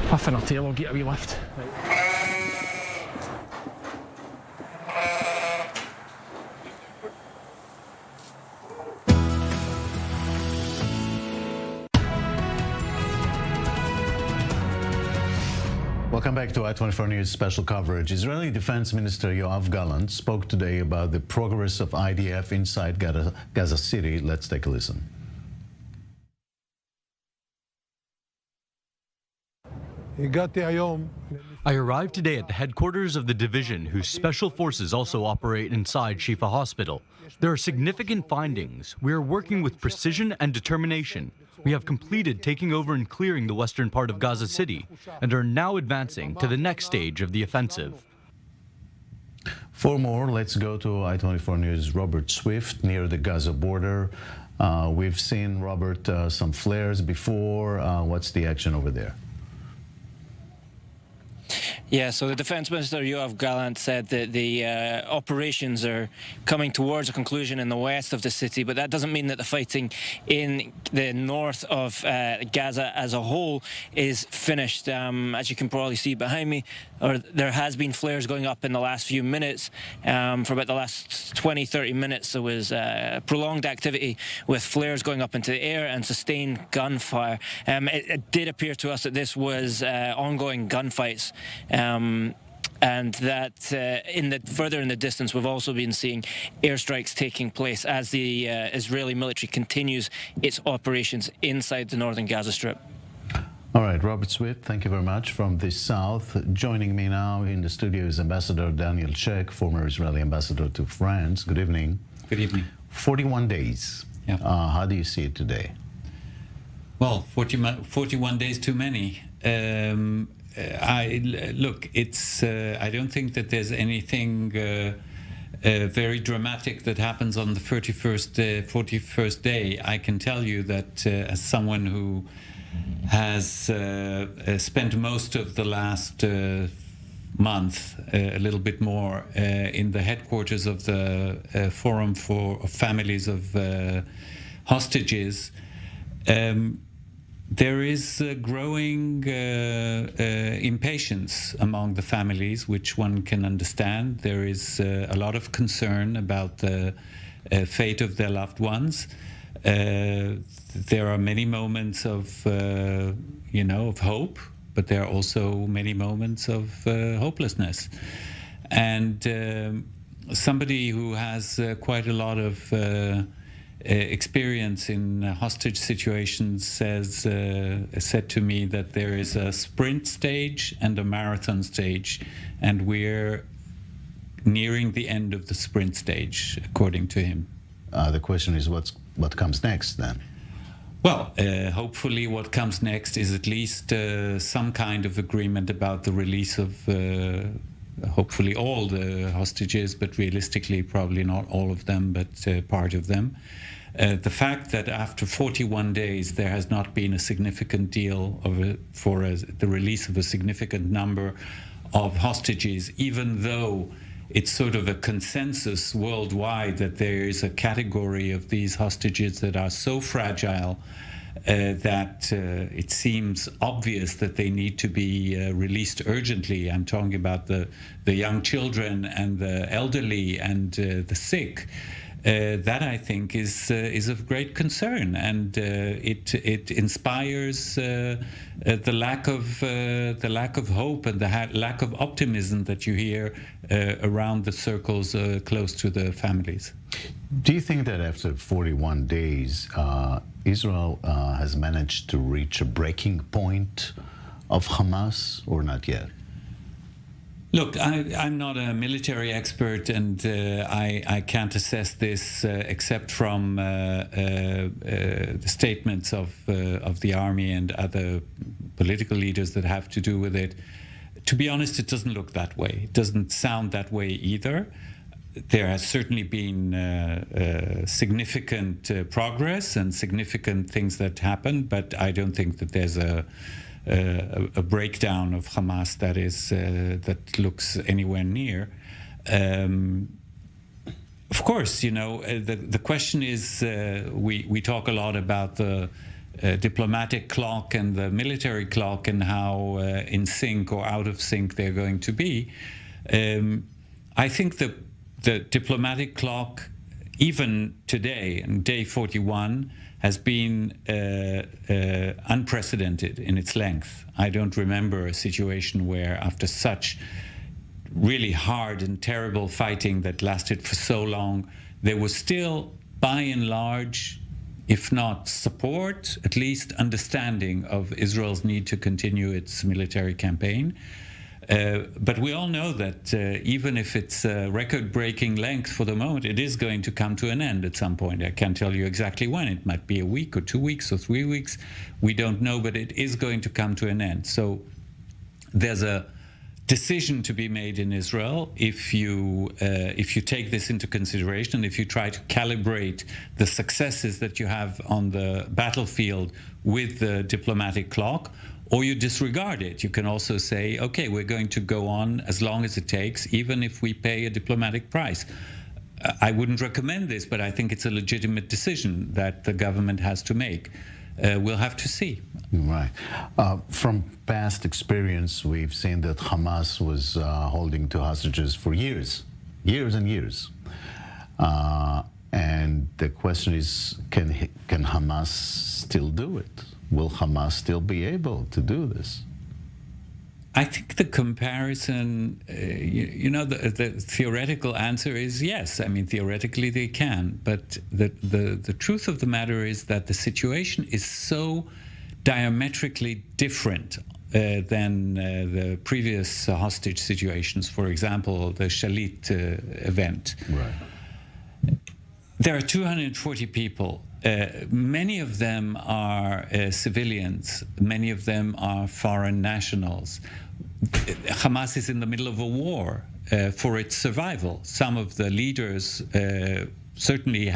Puffing our tail, I'll get a wee lift. Welcome back to I24 News special coverage. Israeli Defense Minister Yoav Gallant spoke today about the progress of IDF inside Gaza City. Let's take a listen. I arrived today at the headquarters of the division whose special forces also operate inside Shifa Hospital. There are significant findings. We are working with precision and determination. We have completed taking over and clearing the western part of Gaza City and are now advancing to the next stage of the offensive. For more, let's go to I24 News' Robert Swift near the Gaza border. We've seen, Robert, some flares before. What's the action over there? Yeah, so the Defence Minister, Yoav Gallant, said that the operations are coming towards a conclusion in the west of the city, but that doesn't mean that the fighting in the north of Gaza as a whole is finished. As you can probably see behind me, there has been flares going up in the last few minutes. For about the last 20, 30 minutes, there was prolonged activity with flares going up into the air and sustained gunfire. It did appear to us that this was ongoing gunfights. And that further in the distance, we've also been seeing airstrikes taking place as the Israeli military continues its operations inside the northern Gaza Strip. All right, Robert Swift, thank you very much from the south. Joining me now in the studio is Ambassador Daniel Sheikh, former Israeli ambassador to France. Good evening. Good evening. 41 days. Yeah. How do you see it today? Well, 41 days too many. Look, it's. I don't think that there's anything very dramatic that happens on the 41st day. I can tell you that as someone who has spent most of the last month, a little bit more, in the headquarters of the Forum for Families of Hostages. There is growing impatience among the families, which one can understand. There is a lot of concern about the fate of their loved ones. There are many moments of, of hope, but there are also many moments of hopelessness. And somebody who has quite a lot of experience in hostage situations said to me that there is a sprint stage and a marathon stage, and we're nearing the end of the sprint stage, according to him. The question is, what comes next then? Well, hopefully what comes next is at least some kind of agreement about the release of hopefully all the hostages, but realistically probably not all of them, but part of them. The fact that after 41 days there has not been a significant deal for the release of a significant number of hostages, even though it's sort of a consensus worldwide that there is a category of these hostages that are so fragile that it seems obvious that they need to be released urgently. I'm talking about the young children and the elderly and the sick. That I think is of great concern, and it inspires the lack of hope and the lack of optimism that you hear around the circles close to the families. Do you think that after 41 days, Israel has managed to reach a breaking point of Hamas, or not yet? Look, I'm not a military expert, and I can't assess this except from the statements of the army and other political leaders that have to do with it. To be honest, it doesn't look that way. It doesn't sound that way either. There has certainly been significant progress and significant things that happened, but I don't think that there's a breakdown of Hamas that looks anywhere near. Of course, the question is, we talk a lot about the diplomatic clock and the military clock and how in sync or out of sync they're going to be. I think the diplomatic clock, even today, on day 41, has been unprecedented in its length. I don't remember a situation where, after such really hard and terrible fighting that lasted for so long, there was still, by and large, if not support, at least understanding of Israel's need to continue its military campaign. But we all know that even if it's a record-breaking length for the moment, it is going to come to an end at some point. I can't tell you exactly when. It might be a week or 2 weeks or 3 weeks. We don't know, but it is going to come to an end. So there's a decision to be made in Israel if you take this into consideration, and if you try to calibrate the successes that you have on the battlefield with the diplomatic clock, or you disregard it. You can also say, okay, we're going to go on as long as it takes, even if we pay a diplomatic price. I wouldn't recommend this, but I think it's a legitimate decision that the government has to make. We'll have to see. Right. From past experience, we've seen that Hamas was holding to hostages for years and years. And the question is, can Hamas still do it? Will Hamas still be able to do this? I think the comparison, the theoretical answer is yes. I mean, theoretically they can, but the truth of the matter is that the situation is so diametrically different than the previous hostage situations. For example, the Shalit event. Right. There are 240 people. Many of them are civilians. Many of them are foreign nationals. Hamas is in the middle of a war for its survival. Some of the leaders certainly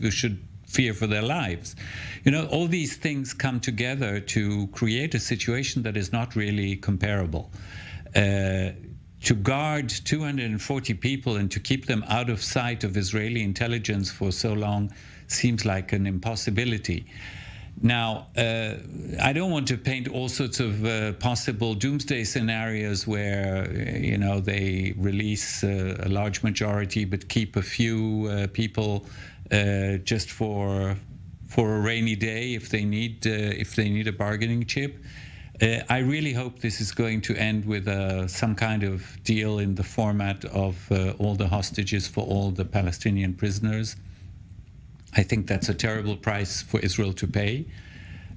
should fear for their lives. All these things come together to create a situation that is not really comparable. To guard 240 people and to keep them out of sight of Israeli intelligence for so long seems like an impossibility. Now, I don't want to paint all sorts of possible doomsday scenarios where, they release a large majority but keep a few people just for a rainy day if they need a bargaining chip. I really hope this is going to end with some kind of deal in the format of all the hostages for all the Palestinian prisoners. I think that's a terrible price for Israel to pay.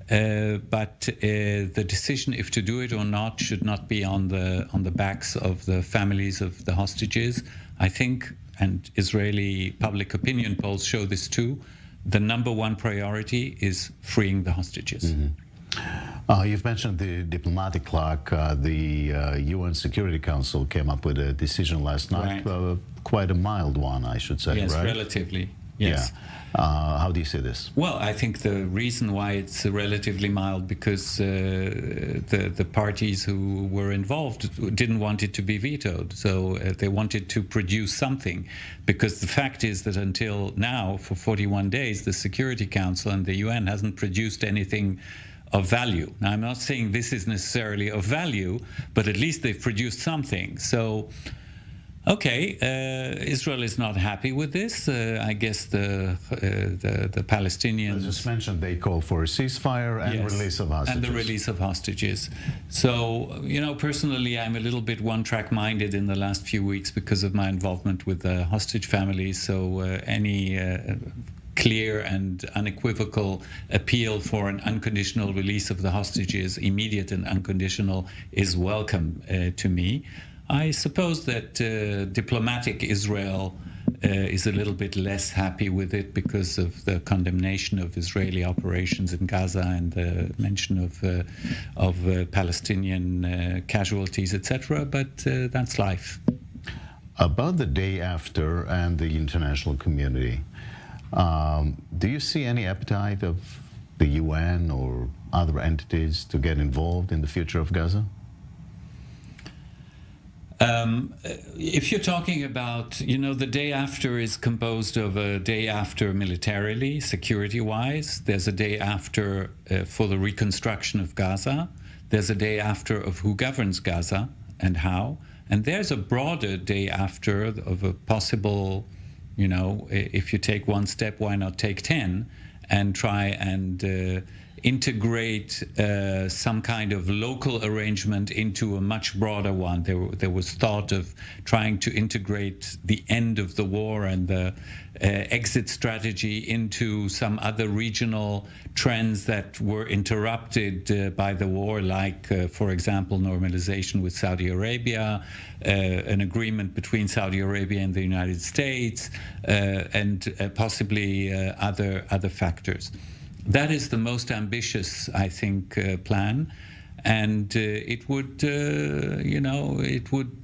But the decision if to do it or not should not be on the backs of the families of the hostages. I think, and Israeli public opinion polls show this too, the number one priority is freeing the hostages. Mm-hmm. You've mentioned the diplomatic clock. The UN Security Council came up with a decision last night, right. Quite a mild one, I should say, yes, right? Relatively, yes. Yeah. How do you see this? Well, I think the reason why it's relatively mild because the parties who were involved didn't want it to be vetoed. So they wanted to produce something, because the fact is that until now, for 41 days, the Security Council and the UN hasn't produced anything of value. Now, I'm not saying this is necessarily of value, but at least they've produced something. So Okay, Israel is not happy with this. I guess the Palestinians. As just mentioned, they call for a ceasefire and release of hostages. And the release of hostages. So, personally, I'm a little bit one-track minded in the last few weeks because of my involvement with the hostage families. So any clear and unequivocal appeal for an unconditional release of the hostages, immediate and unconditional, is welcome to me. I suppose that diplomatic Israel is a little bit less happy with it because of the condemnation of Israeli operations in Gaza and the mention of Palestinian casualties, etc. But that's life. About the day after and the international community, do you see any appetite of the UN or other entities to get involved in the future of Gaza? If you're talking about, the day after is composed of a day after militarily, security-wise. There's a day after for the reconstruction of Gaza. There's a day after of who governs Gaza and how. And there's a broader day after of a possible, if you take one step, why not take 10 and try and integrate some kind of local arrangement into a much broader one. There was thought of trying to integrate the end of the war and the exit strategy into some other regional trends that were interrupted by the war, like, for example, normalization with Saudi Arabia, an agreement between Saudi Arabia and the United States, and possibly other factors. That is the most ambitious, I think, plan. And it would,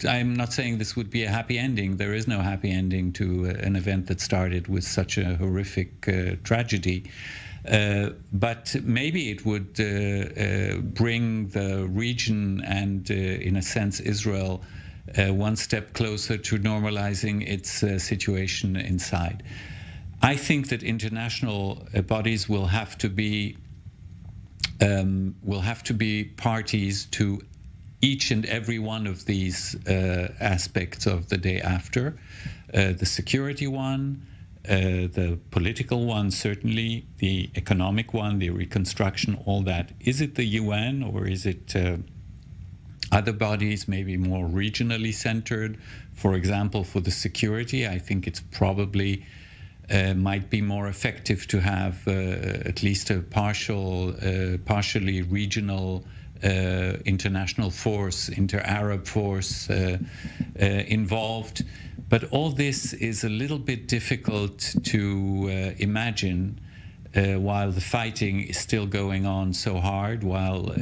I'm not saying this would be a happy ending. There is no happy ending to an event that started with such a horrific tragedy. But maybe it would bring the region and, in a sense, Israel one step closer to normalizing its situation inside. I think that international bodies will have to be parties to each and every one of these aspects of the day after. The security one, the political one, certainly, the economic one, the reconstruction, all that. Is it the UN or is it other bodies, maybe more regionally centered? For example, for the security, I think it's probably might be more effective to have at least a partially regional international force, inter-Arab force involved. But all this is a little bit difficult to imagine while the fighting is still going on so hard, while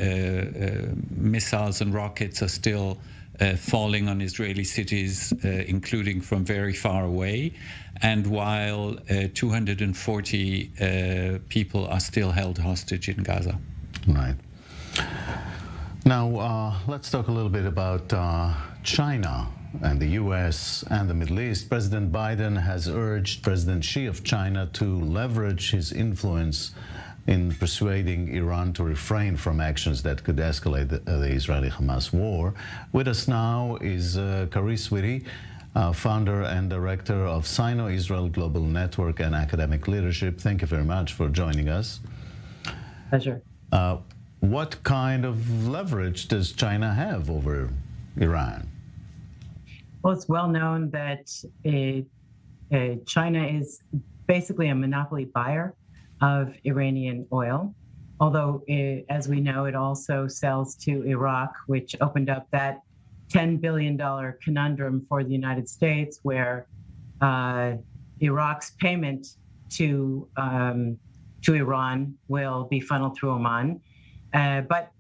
missiles and rockets are still falling on Israeli cities, including from very far away, and while 240 people are still held hostage in Gaza. Right. Now, let's talk a little bit about China and the U.S. and the Middle East. President Biden has urged President Xi of China to leverage his influence in persuading Iran to refrain from actions that could escalate the Israeli-Hamas war. With us now is Kari Swiri, founder and director of Sino-Israel Global Network and Academic Leadership. Thank you very much for joining us. Pleasure. What kind of leverage does China have over Iran? Well, it's well known that China is basically a monopoly buyer of Iranian oil, although, as we know, it also sells to Iraq, which opened up that $10 billion conundrum for the United States, where Iraq's payment to Iran will be funneled through Oman. But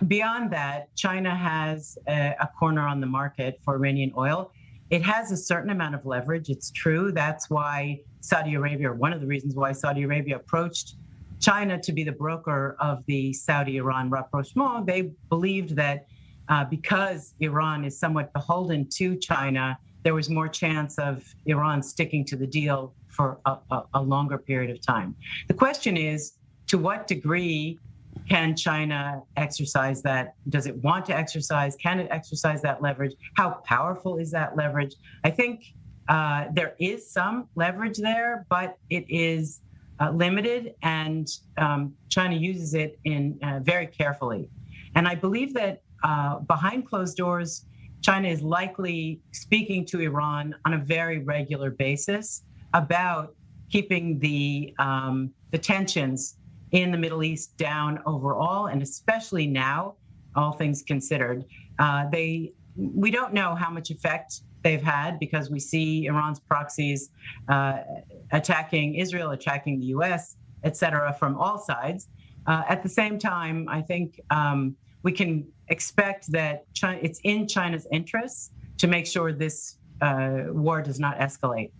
beyond that, China has a corner on the market for Iranian oil. It has a certain amount of leverage. It's true. That's why Saudi Arabia, or one of the reasons why Saudi Arabia approached China to be the broker of the Saudi-Iran rapprochement. They believed that because Iran is somewhat beholden to China, there was more chance of Iran sticking to the deal for a longer period of time. The question is, to what degree Can China exercise that? Does it want to exercise? Can it exercise that leverage? How powerful is that leverage? I think there is some leverage there, but it is limited, and China uses it in very carefully. And I believe that behind closed doors, China is likely speaking to Iran on a very regular basis about keeping the tensions in the Middle East down overall, and especially now, all things considered. We don't know how much effect they've had, because we see Iran's proxies attacking Israel, attacking the US, et cetera, from all sides. At the same time, I think we can expect that it's in China's interests to make sure this war does not escalate.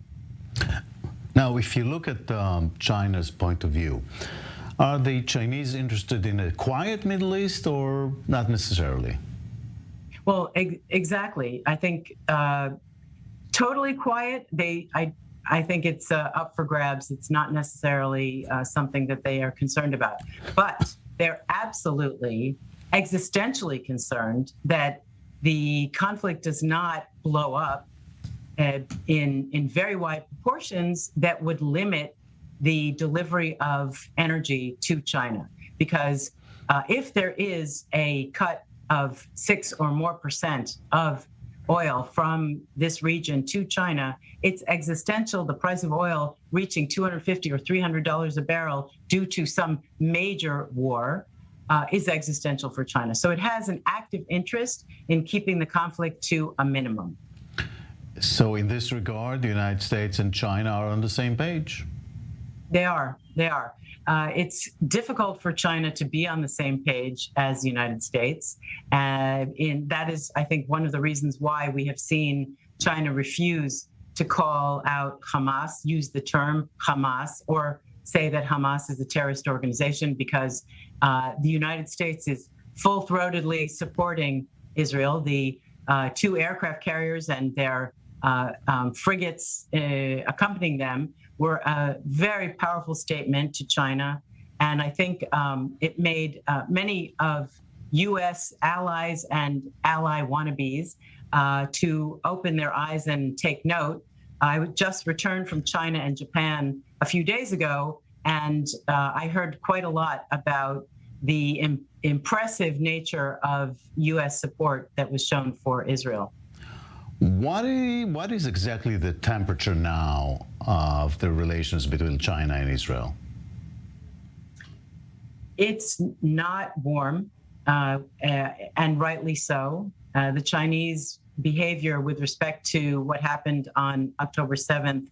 Now, if you look at China's point of view, are the Chinese interested in a quiet Middle East or not necessarily? Well, exactly. I think totally quiet, I think it's up for grabs. It's not necessarily something that they are concerned about. But they're absolutely existentially concerned that the conflict does not blow up in very wide proportions that would limit the delivery of energy to China. Because if there is a cut of 6 or more % of oil from this region to China, it's existential. The price of oil reaching $250 or $300 a barrel due to some major war is existential for China. So it has an active interest in keeping the conflict to a minimum. So in this regard, the United States and China are on the same page? They are. It's difficult for China to be on the same page as the United States. And that is, I think, one of the reasons why we have seen China refuse to call out Hamas, use the term Hamas, or say that Hamas is a terrorist organization, because the United States is full-throatedly supporting Israel. The 2 aircraft carriers and their frigates accompanying them were a very powerful statement to China. And I think it made many of U.S. allies and ally wannabes to open their eyes and take note. I just returned from China and Japan a few days ago, and I heard quite a lot about the impressive nature of U.S. support that was shown for Israel. What is exactly the temperature now of the relations between China and Israel? It's not warm, and rightly so. The Chinese behavior with respect to what happened on October 7th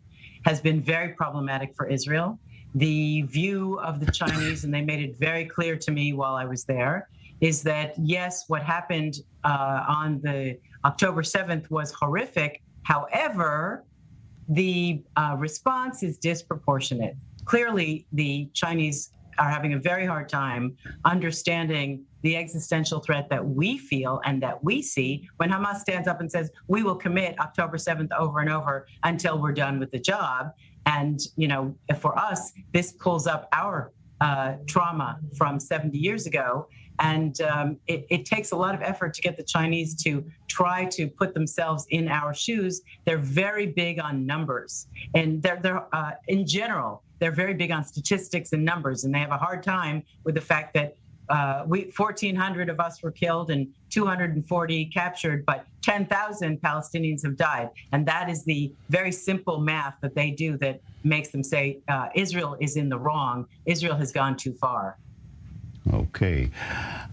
has been very problematic for Israel. The view of the Chinese, and they made it very clear to me while I was there, is that yes, what happened on the October 7th was horrific. However, the response is disproportionate. Clearly, the Chinese are having a very hard time understanding the existential threat that we feel and that we see when Hamas stands up and says, we will commit October 7th over and over until we're done with the job. And, for us, this pulls up our trauma from 70 years ago. And it takes a lot of effort to get the Chinese to try to put themselves in our shoes. They're very big on numbers. And they're in general, they're very big on statistics and numbers. And they have a hard time with the fact that 1,400 of us were killed and 240 captured, but 10,000 Palestinians have died. And that is the very simple math that they do that makes them say Israel is in the wrong. Israel has gone too far. Okay.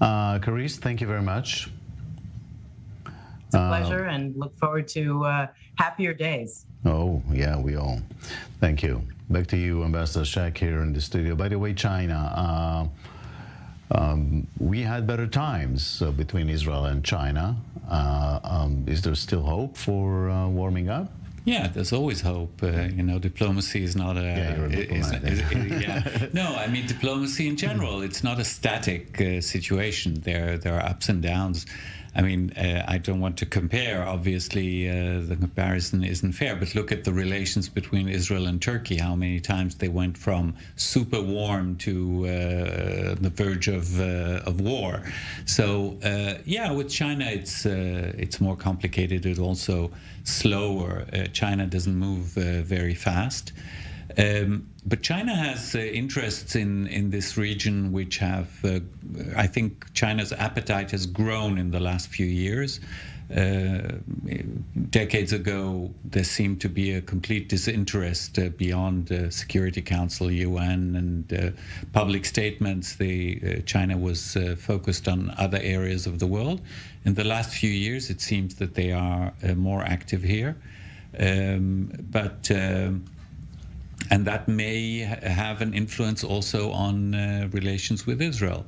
Carice, thank you very much. It's a pleasure, and look forward to happier days. Oh, yeah, we all. Thank you. Back to you, Ambassador Shak, here in the studio. By the way, China, we had better times between Israel and China. Is there still hope for warming up? Yeah, there's always hope. Diplomacy is not a... Yeah, you're a diplomat. No, I mean, diplomacy in general, it's not a static situation. There are ups and downs. I mean, I don't want to compare. Obviously, the comparison isn't fair. But look at the relations between Israel and Turkey. How many times they went from super warm to the verge of war. So yeah, with China, it's more complicated. It's also slower. China doesn't move very fast. But China has interests in this region which have, I think China's appetite has grown in the last few years. Decades ago, there seemed to be a complete disinterest beyond Security Council, UN, and public statements. China was focused on other areas of the world. In the last few years, it seems that they are more active here. And that may have an influence also on relations with Israel,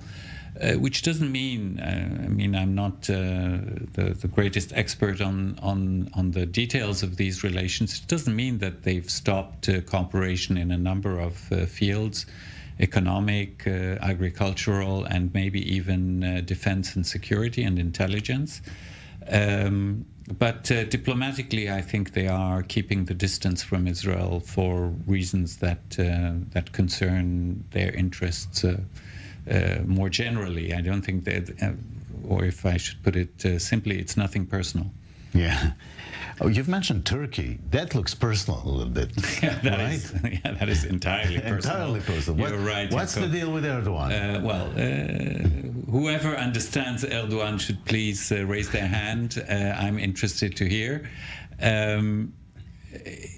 which doesn't mean, I mean, I'm not the greatest expert on the details of these relations. It doesn't mean that they've stopped cooperation in a number of fields, economic, agricultural, and maybe even defense and security and intelligence. But diplomatically, I think they are keeping the distance from Israel for reasons that concern their interests more generally. I don't think that, or if I should put it simply, it's nothing personal. Yeah. Oh, you've mentioned Turkey. That looks personal a little bit. Yeah, that is entirely personal. Entirely personal. You're right. What's the deal with Erdogan? Whoever understands Erdogan should please raise their hand. I'm interested to hear.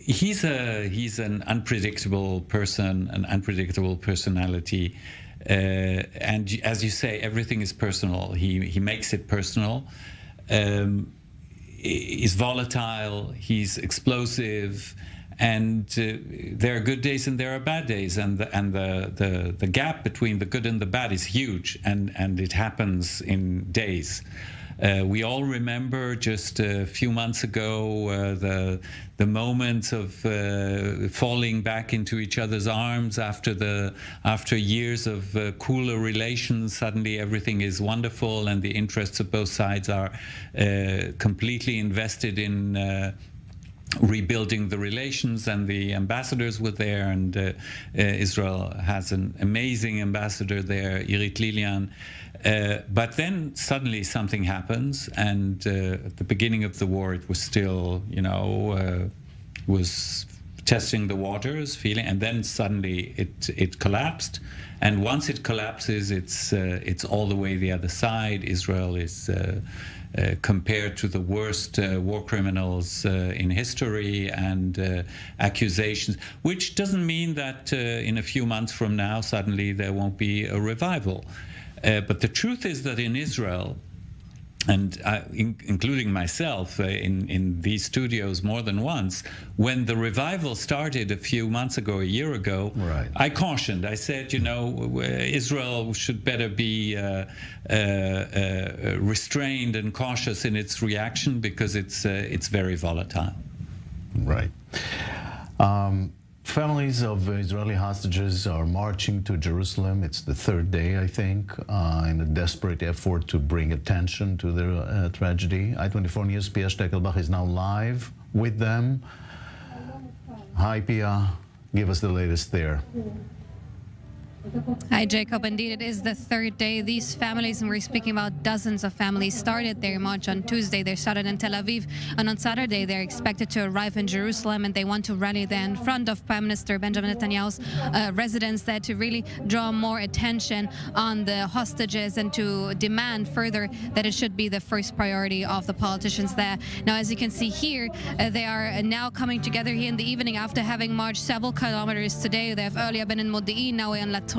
He's an unpredictable person, an unpredictable personality. And as you say, everything is personal. He makes it personal. He's volatile, he's explosive, and there are good days and there are bad days, and the gap between the good and the bad is huge, and it happens in days. We all remember just a few months ago the moments of falling back into each other's arms after years of cooler relations. Suddenly everything is wonderful, and the interests of both sides are completely invested in rebuilding the relations, and the ambassadors were there, and Israel has an amazing ambassador there, Irit Lilian. But then suddenly something happens, and at the beginning of the war it was still, was testing the waters, feeling, and then suddenly it collapsed. And once it collapses, it's all the way the other side. Israel is compared to the worst war criminals in history, and accusations, which doesn't mean that in a few months from now suddenly there won't be a revival. But the truth is that in Israel, and including myself in these studios more than once, when the revival started a few months ago, a year ago, right, I cautioned. I said, Israel should better be restrained and cautious in its reaction, because it's very volatile. Right. Families of Israeli hostages are marching to Jerusalem. It's the third day, I think, in a desperate effort to bring attention to their tragedy. I-24 News' Pia Steckelbach is now live with them. Hi, Pia. Give us the latest there. Hi, Jacob. Indeed, it is the third day. These families, and we're speaking about dozens of families, started their march on Tuesday. They started in Tel Aviv, and on Saturday they're expected to arrive in Jerusalem, and they want to rally there in front of Prime Minister Benjamin Netanyahu's residence there to really draw more attention on the hostages and to demand further that it should be the first priority of the politicians there. Now, as you can see here, they are now coming together here in the evening after having marched several kilometers today. They have earlier been in Modi'in, now in Latron.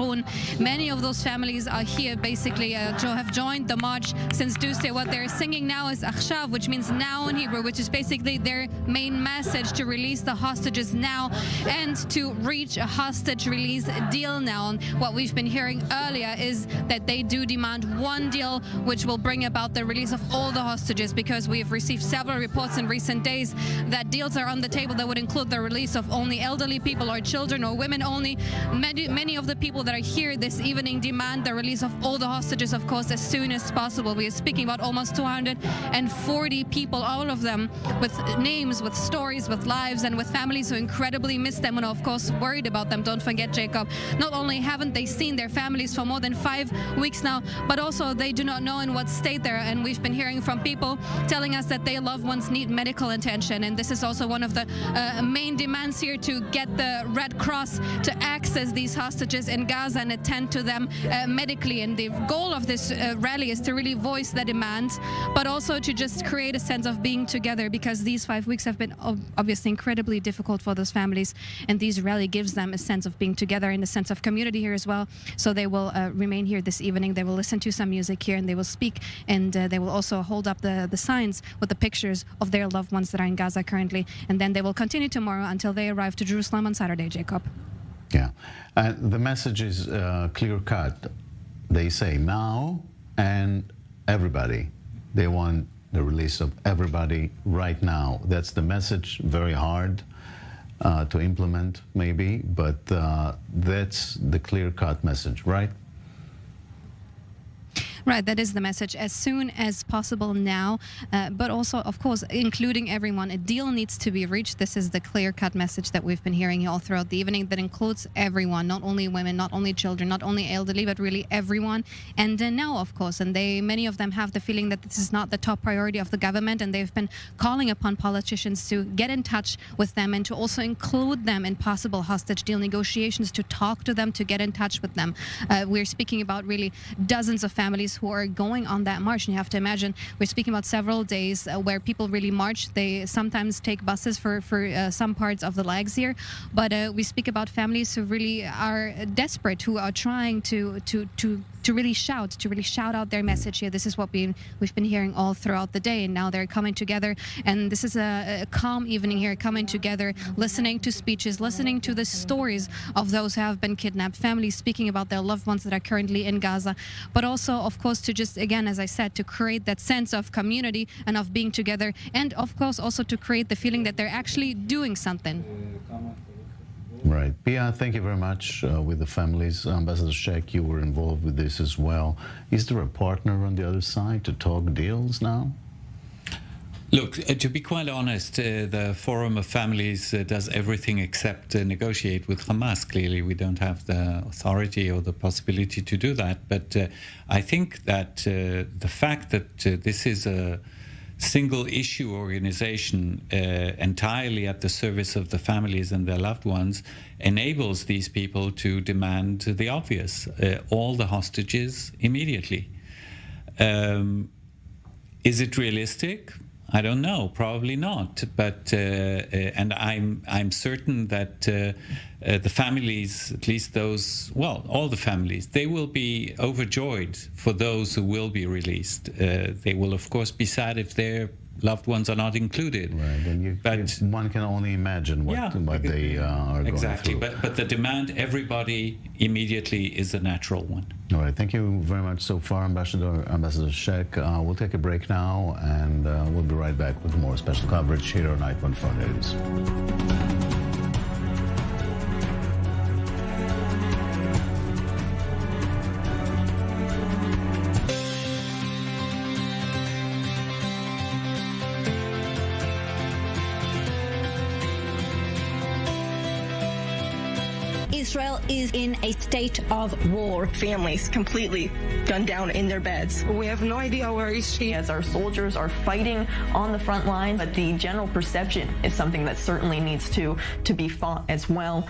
Many of those families are here basically have joined the march since Tuesday. What they're singing now is Achshav, which means now in Hebrew, which is basically their main message, to release the hostages now and to reach a hostage release deal now. And what we've been hearing earlier is that they do demand one deal which will bring about the release of all the hostages, because we have received several reports in recent days that deals are on the table that would include the release of only elderly people or children or women only. Many of the people people that are here this evening demand the release of all the hostages, of course, as soon as possible. We are speaking about almost 240 people, all of them with names, with stories, with lives, and with families who incredibly miss them and, of course, worried about them. Don't forget, Jacob, not only haven't they seen their families for more than 5 weeks now, but also they do not know in what state they're. And we've been hearing from people telling us that their loved ones need medical attention. And this is also one of the main demands here, to get the Red Cross to access these hostages in Gaza and attend to them medically. And the goal of this rally is to really voice the demands, but also to just create a sense of being together, because these 5 weeks have been obviously incredibly difficult for those families. And this rally gives them a sense of being together and a sense of community here as well. So they will remain here this evening. They will listen to some music here, and they will speak, and they will also hold up the signs with the pictures of their loved ones that are in Gaza currently. And then they will continue tomorrow until they arrive to Jerusalem on Saturday, Jacob. Yeah. The message is clear-cut. They say now and everybody. They want the release of everybody right now. That's the message. Very hard to implement, maybe, but that's the clear-cut message, right? Right, that is the message. As soon as possible now, but also, of course, including everyone. A deal needs to be reached. This is the clear-cut message that we've been hearing all throughout the evening, that includes everyone, not only women, not only children, not only elderly, but really everyone. And now, of course, and many of them have the feeling that this is not the top priority of the government, and they've been calling upon politicians to get in touch with them and to also include them in possible hostage deal negotiations, to talk to them, to get in touch with them. We're speaking about really dozens of families who are going on that march. And you have to imagine, we're speaking about several days where people really march. They sometimes take buses for some parts of the legs here, but we speak about families who really are desperate, who are trying to really shout out their message here. This is what we've been hearing all throughout the day, and now they're coming together. And this is a calm evening here, coming together, listening to speeches, listening to the stories of those who have been kidnapped, families speaking about their loved ones that are currently in Gaza, but also, of course, to just, again, as I said, to create that sense of community and of being together, and of course also to create the feeling that they're actually doing something. Right. Pia, thank you very much with the families. Ambassador Sheikh, you were involved with this as well. Is there a partner on the other side to talk deals now? Look, to be quite honest, the Forum of Families does everything except negotiate with Hamas. Clearly, we don't have the authority or the possibility to do that. But I think that the fact that this is a single issue organization entirely at the service of the families and their loved ones enables these people to demand the obvious, all the hostages immediately. Is it realistic? I don't know, probably not. But and I'm certain that the families, at least those, well, all the families, they will be overjoyed for those who will be released. They will, of course, be sad if their loved ones are not included. Right, and one can only imagine what they are exactly. going through. But the demand, everybody immediately, is a natural one. All right, thank you very much so far, Ambassador Sheikh. We'll take a break now, and we'll be right back with more special coverage here on I-24 News. Israel is in a state of war. Families completely gunned down in their beds. We have no idea where is she. As our soldiers are fighting on the front line, but the general perception is something that certainly needs to be fought as well.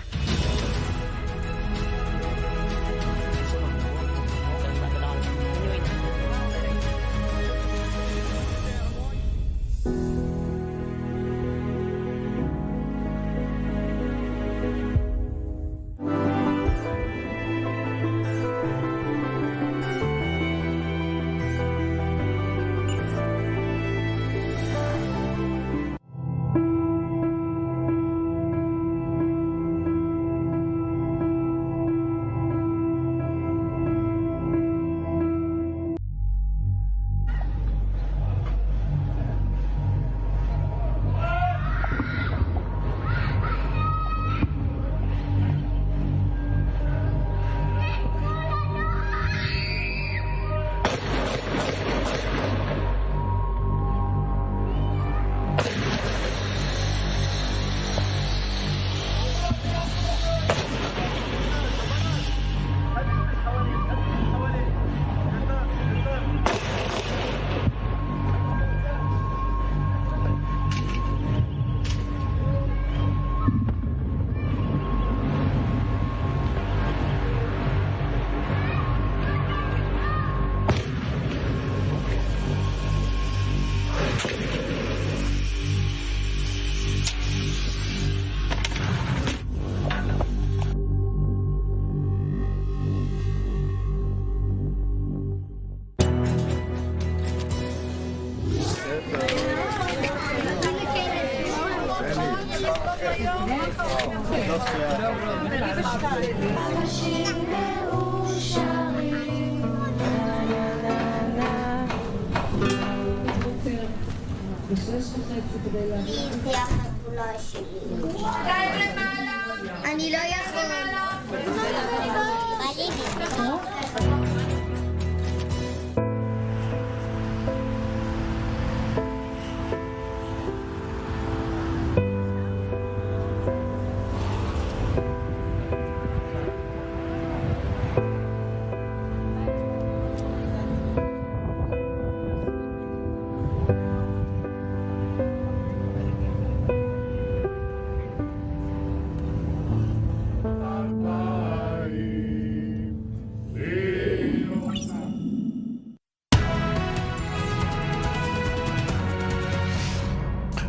אני לא יכול.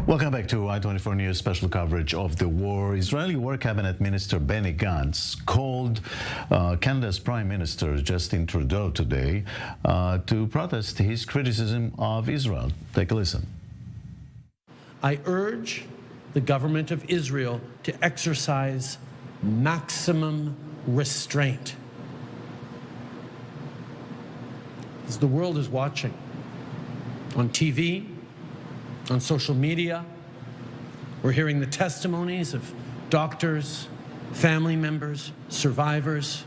Welcome back to I-24 News special coverage of the war. Israeli War Cabinet Minister Benny Gantz called Canada's Prime Minister Justin Trudeau today to protest his criticism of Israel. Take a listen. I urge the government of Israel to exercise maximum restraint. As the world is watching on TV, on social media, we're hearing the testimonies of doctors, family members, survivors,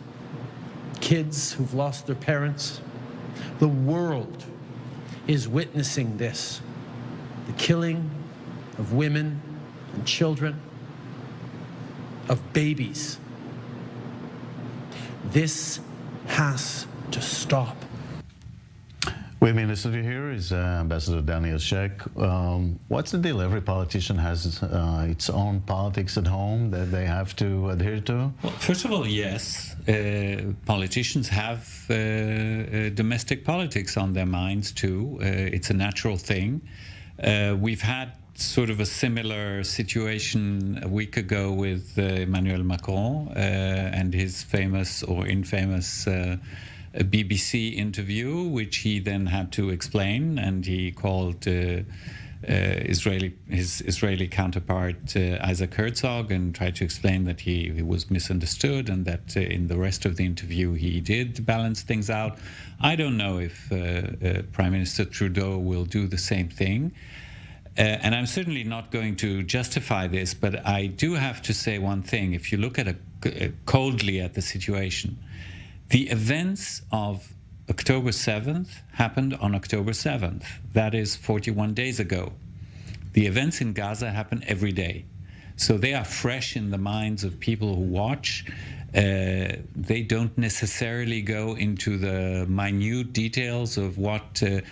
kids who've lost their parents. The world is witnessing this, the killing of women and children, of babies. This has to stop. With me in the studio here is Ambassador Daniel Sheikh. What's the deal? Every politician has its own politics at home that they have to adhere to? Well, first of all, yes. Politicians have domestic politics on their minds too. It's a natural thing. We've had sort of a similar situation a week ago with Emmanuel Macron and his famous or infamous a BBC interview, which he then had to explain, and he called his Israeli counterpart Isaac Herzog and tried to explain that he was misunderstood and that in the rest of the interview he did balance things out. I don't know if Prime Minister Trudeau will do the same thing. And I'm certainly not going to justify this, but I do have to say one thing. If you look at coldly at the situation, the events of October 7th happened on October 7th. That is 41 days ago. The events in Gaza happen every day. So they are fresh in the minds of people who watch. They don't necessarily go into the minute details of what the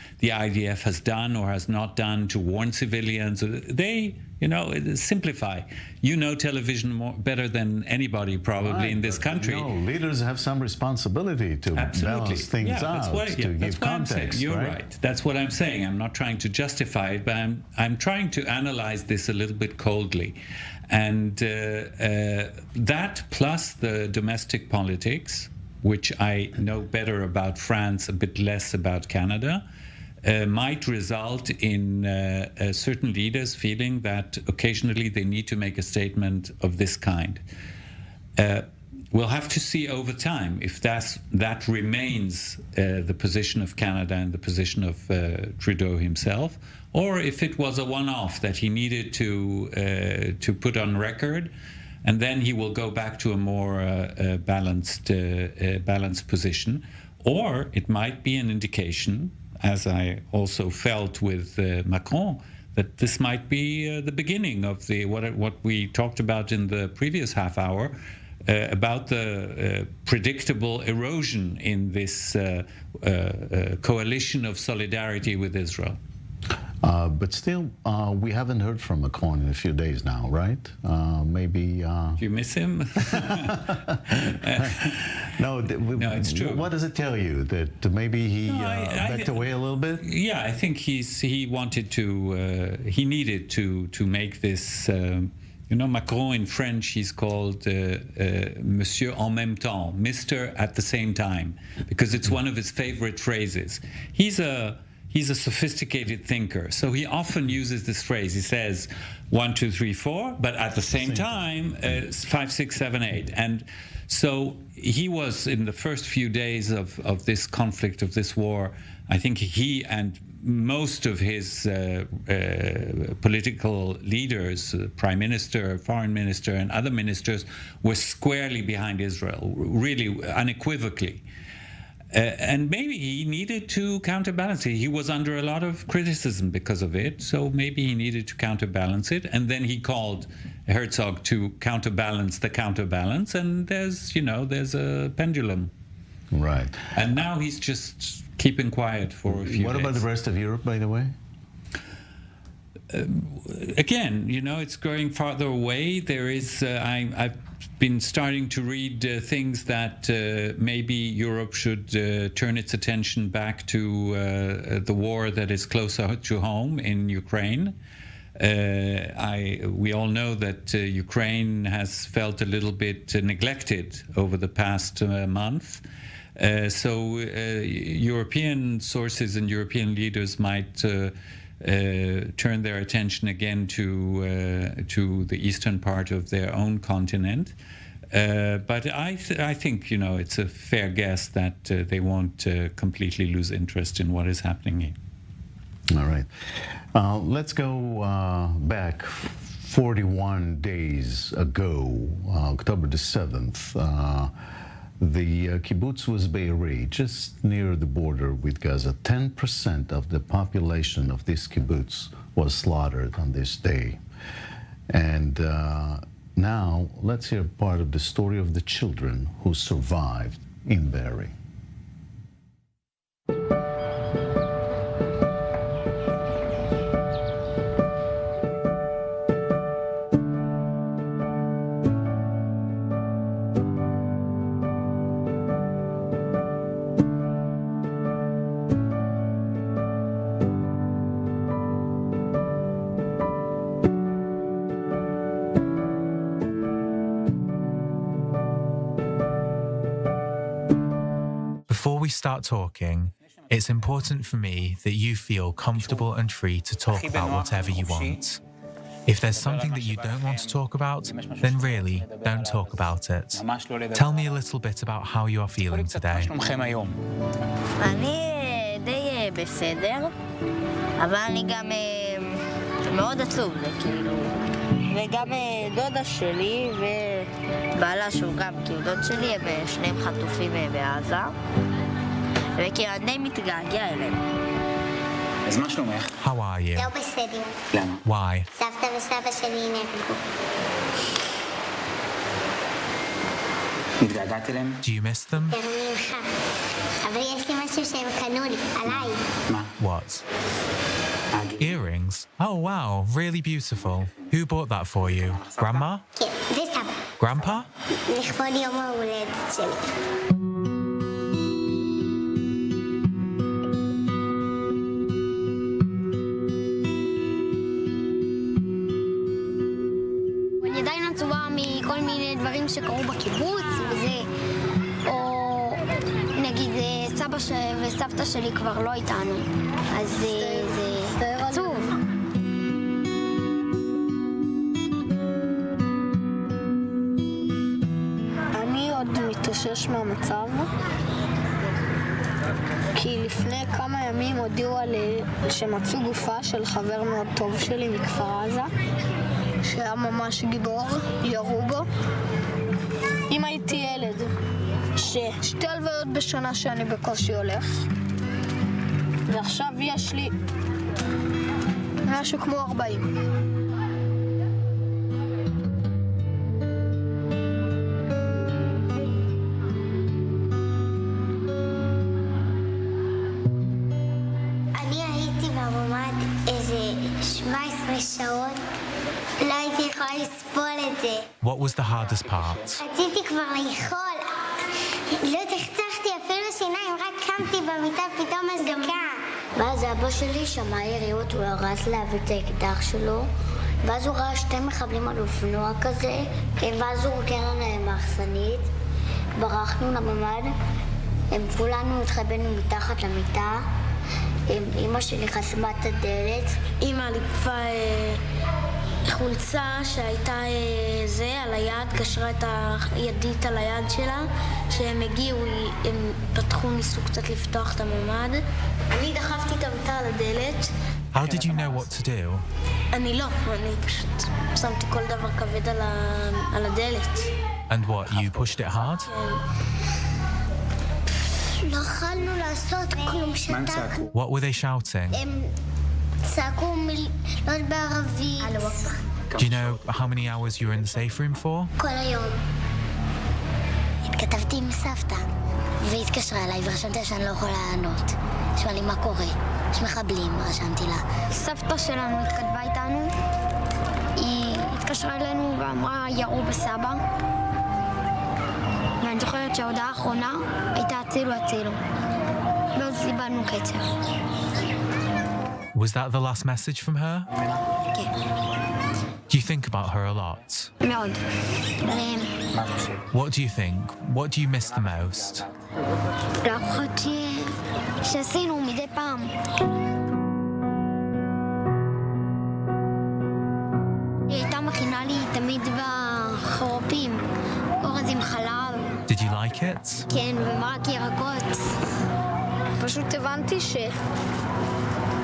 IDF has done or has not done to warn civilians. They, simplify. Television better than anybody probably in this country. Leaders have some responsibility to balance things out, to give context. You're right. That's what I'm saying. I'm not trying to justify it, but I'm trying to analyze this a little bit coldly. And that plus the domestic politics, which I know better about France, a bit less about Canada, might result in certain leaders feeling that occasionally they need to make a statement of this kind. We'll have to see over time if that remains the position of Canada and the position of Trudeau himself, or if it was a one-off that he needed to put on record, and then he will go back to a more balanced position, or it might be an indication, as I also felt with Macron, that this might be the beginning of what we talked about in the previous half hour, about the predictable erosion in this coalition of solidarity with Israel. But still, we haven't heard from Macron in a few days now, right? Maybe... Do you miss him? No, it's true. What does it tell you? That maybe he backed away a little bit? Yeah, I think he needed to make this... Macron in French, he's called Monsieur en même temps, Mr. at the same time, because it's one of his favorite phrases. He's he's a sophisticated thinker. So he often uses this phrase. He says 1, 2, 3, 4, but at the same time 5, 6, 7, 8. And so he was, in the first few days of this conflict, of this war, I think he and most of his political leaders, prime minister, foreign minister, and other ministers were squarely behind Israel, really unequivocally. And maybe he needed to counterbalance it. He was under a lot of criticism because of it, so maybe he needed to counterbalance it. And then he called Herzog to counterbalance the counterbalance, and there's a pendulum. Right. And now he's just keeping quiet for a few days. What about the rest of Europe, by the way? Again, it's going farther away. There is, I've been starting to read things that maybe Europe should turn its attention back to the war that is closer to home in Ukraine. We all know that Ukraine has felt a little bit neglected over the past month. So European sources and European leaders might turn their attention again to the eastern part of their own continent. But I think, it's a fair guess that they won't completely lose interest in what is happening here. All right. Let's go back 41 days ago, October the 7th. The kibbutz was Be'eri, just near the border with Gaza. 10% of the population of this kibbutz was slaughtered on this day. And now let's hear part of the story of the children who survived in Be'eri. Before we start talking, it's important for me that you feel comfortable and free to talk about whatever you want. If there's something that you don't want to talk about, then really, don't talk about it. Tell me a little bit about how you are feeling today. אני די בסדר, אבל אני גם מאוד עצוב, כאילו. וגם דודה שלי ובעלה שהוא גם כאילו דוד שלי, הם שניהם חטופים בעזה. וכי אני די מתגעגע אליהם. אז מה שלומך? How are you? לא בסדר. למה? Why? סבתא וסבא שלי נהרגו. מתגעגעת אליהם? Do you miss them? גם ממך. אבל יש לי משהו שהם קנו לי, עליי. מה? What? Earrings? Oh wow, really beautiful. Who bought that for you? Grandma? כן, וסבא. Grandpa? לכבוד יום ההולדת שלי. אני עדיין עצובה מכל מיני דברים שקרו בקיבוץ, וזה, או נגיד סבא וסבתא שלי כבר לא איתנו, אז זה עצוב. אני עוד מתאושש מהמצב, כי לפני כמה ימים הודיעו שמצאו גופה של חבר מאוד טוב שלי מכפר עזה, שהיה ממש גיבור, ירו בו. אם הייתי ילד, שתי הלוויות בשנה שאני בקושי הולך, ועכשיו יש לי משהו כמו 40. אני הייתי בממ"ד איזה 17 שעות. לא הייתי יכולה לסבול את זה. What was the hardest part? רציתי כבר לאכול. לא תחצחתי אפילו שיניים, רק קמתי במיטה פתאום אזעקה. ואז אבא שלי שמע יריות, הוא ירץ להביא את האקדח שלו, ואז הוא ראה שתי מחבלים על אופנוע כזה, ואז הוא רוקן לנו מחסנית. ברחנו לממ"ד, כולנו התחבאנו מתחת למיטה, אמא שלי חסמה את הדלת. אמא ליפה חולצה שהייתה על היד, קשרה את הידית על היד שלה. כשהם הגיעו, הם פתחו, ניסו קצת לפתוח את הממ"ד. אני דחפתי את המיטה על הדלת. How did you know what to do? אני פשוט שמתי כל דבר כבד על הדלת. And what, you pushed it hard? לא יכולנו לעשות כלום, שתקנו. What were they shouting? הם צעקו מילות בערבית. Do you know how many hours you were in the safe room for? כל היום. התכתבתי עם סבתא, והיא התקשרה אליי ורשמתי שאני לא יכולה לענות. שאלה לי מה קורה, יש מחבלים, רשמתי לה. סבתא שלנו התכתבה איתנו, היא התקשרה אלינו ואמרה ירו בסבא. ואני זוכרת שההודעה האחרונה הייתה הצילו. ואז איבדנו קצר. Was that the last message from her? כן. Do you think about her a lot? מאוד. What do you think? What do you miss the most? לארוחות שעשינו מדי פעם. היא הייתה מכינה לי תמיד בחורפים, אורז עם חלב. Did you like it? כן, ומרק ירקות. פשוט הבנתי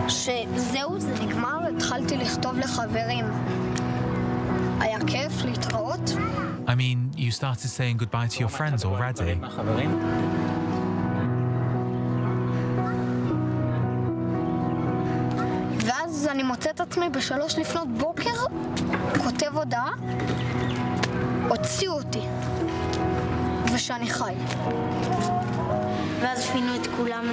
שזהו, זה נגמר, התחלתי לכתוב לחברים. היה כיף להתראות. I mean, you started saying goodbye to your friends already. ואז אני מוצא את עצמי ב3 לפנות בוקר, כותב הודעה, הוציאו אותי, ושאני חי. ואז פינו את כולם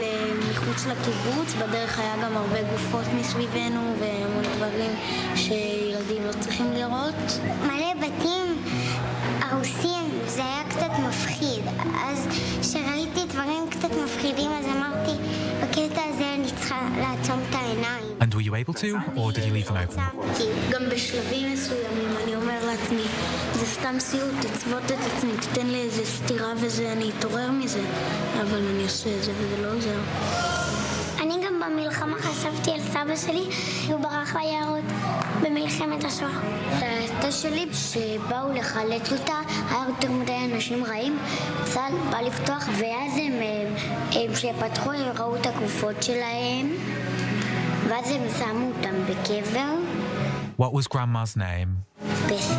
מחוץ לקיבוץ, בדרך היה גם הרבה גופות מסביבנו והמון דברים שילדים לא צריכים לראות. מלא בתים הרוסים, זה היה קצת מפחיד. אז כשראיתי דברים קצת מפחידים, אז אמרתי, בקטע הזה אני צריכה לעצום את העיניים. And were you able to, or did you leave them open? גם בשלבים מסוימים אני אומר לעצמי, זה סתם סיוט, תצוות את עצמי, תתן לי איזה סתירה וזה, אני אתעורר מזה. אבל אני עושה את זה וזה לא עוזר. אני גם במלחמה חשבתי על סבא שלי, הוא ברח ביערות במלחמת השואה. סבתא שלי, שבאו לחלץ אותה, היה יותר מדי אנשים רעים, צה"ל בא לפתוח, ואז הם שפתחו, הם ראו את הגופות שלהם, ואז הם שמו אותם בקבר. What was Grandma's name? בסי.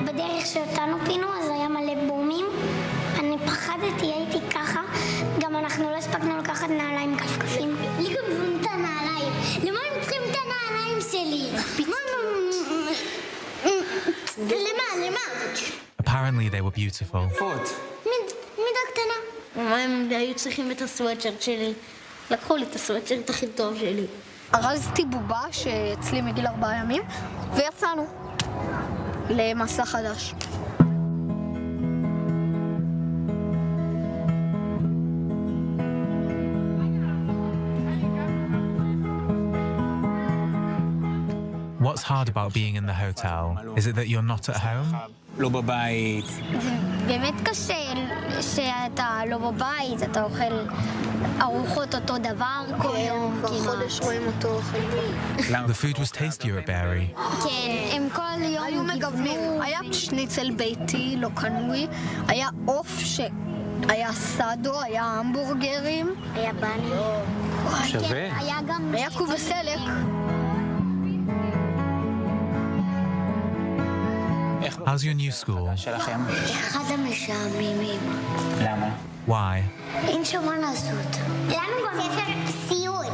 בדרך שאותנו פינו, אז היה מלא בומים. אני פחדתי, הייתי ככה. גם אנחנו לא הספקנו לקחת נעליים כפכפים. לי גם גבנו את הנעליים. למה הם צריכים את הנעליים שלי? למה? Apparently they were beautiful. מידה קטנה. הם היו צריכים את הסוואטשרט שלי. לקחו לי את הסוואטשרט הכי טוב שלי. ארזתי בובה שאצלי מגיל 4 ימים, ויצאנו למסע חדש. What's hard about being in the hotel? Is it that you're not at home? לא בבית. זה באמת קשה שאתה לא בבית, אתה אוכל ארוחות אותו דבר כל יום כמעט. בחודש רואים אותו אוכל. The food was tastier at Berry. כן, הם כל יום היו מגוונים. היה שניצל ביתי, לא קנוי, היה עוף היה סאדו, היה המבורגרים. היה בני. שווה. היה קוב וסלק. How's your new school? אחד המשעממים. למה? Why? אין שם מה לעשות. לנו בית ספר סיוט.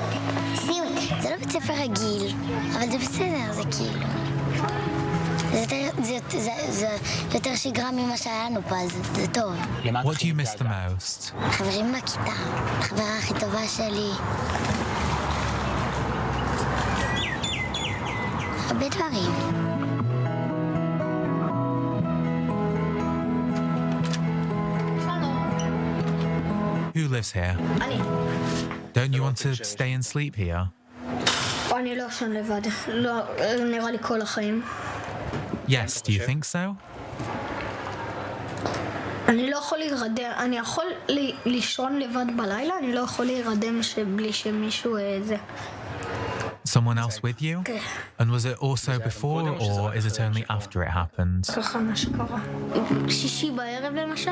זה לא בית ספר רגיל, אבל זה בסדר, זה כאילו. זה יותר שגרה ממה שהיה לנו פה, זה טוב. What do you miss the most? חברים בכיתה, החברה הכי טובה שלי. הרבה דברים. Who lives here? Don't you want to stay and sleep here? אני לא שם לבד, לא, נראה לי כל החיים. Yes, do you think so? אני לא יכול להירדם, אני יכול לישון לבד בלילה, אני לא יכול להירדם בלי שמישהו זה. Someone else with you? And was it also before, or is it only after it happened? ככה מה שקרה. שישי בערב למשל,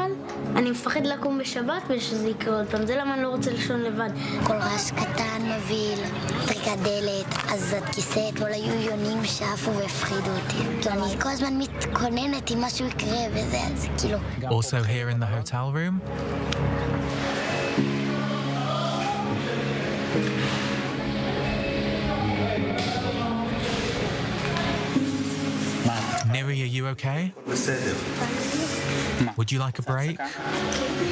אני מפחד לקום בשבת ושזה יקרה עוד פעם. זה למה אני לא רוצה לישון לבד. כל רעש קטן מבהיל, טריקת דלת, הזזת כיסא, אתמול היו יונים שעפו והפחידו אותי. אני כל הזמן מתכוננת אם משהו יקרה וזה, אז כאילו... Also here in the hotel room? Neri, are you okay? Would you like a break?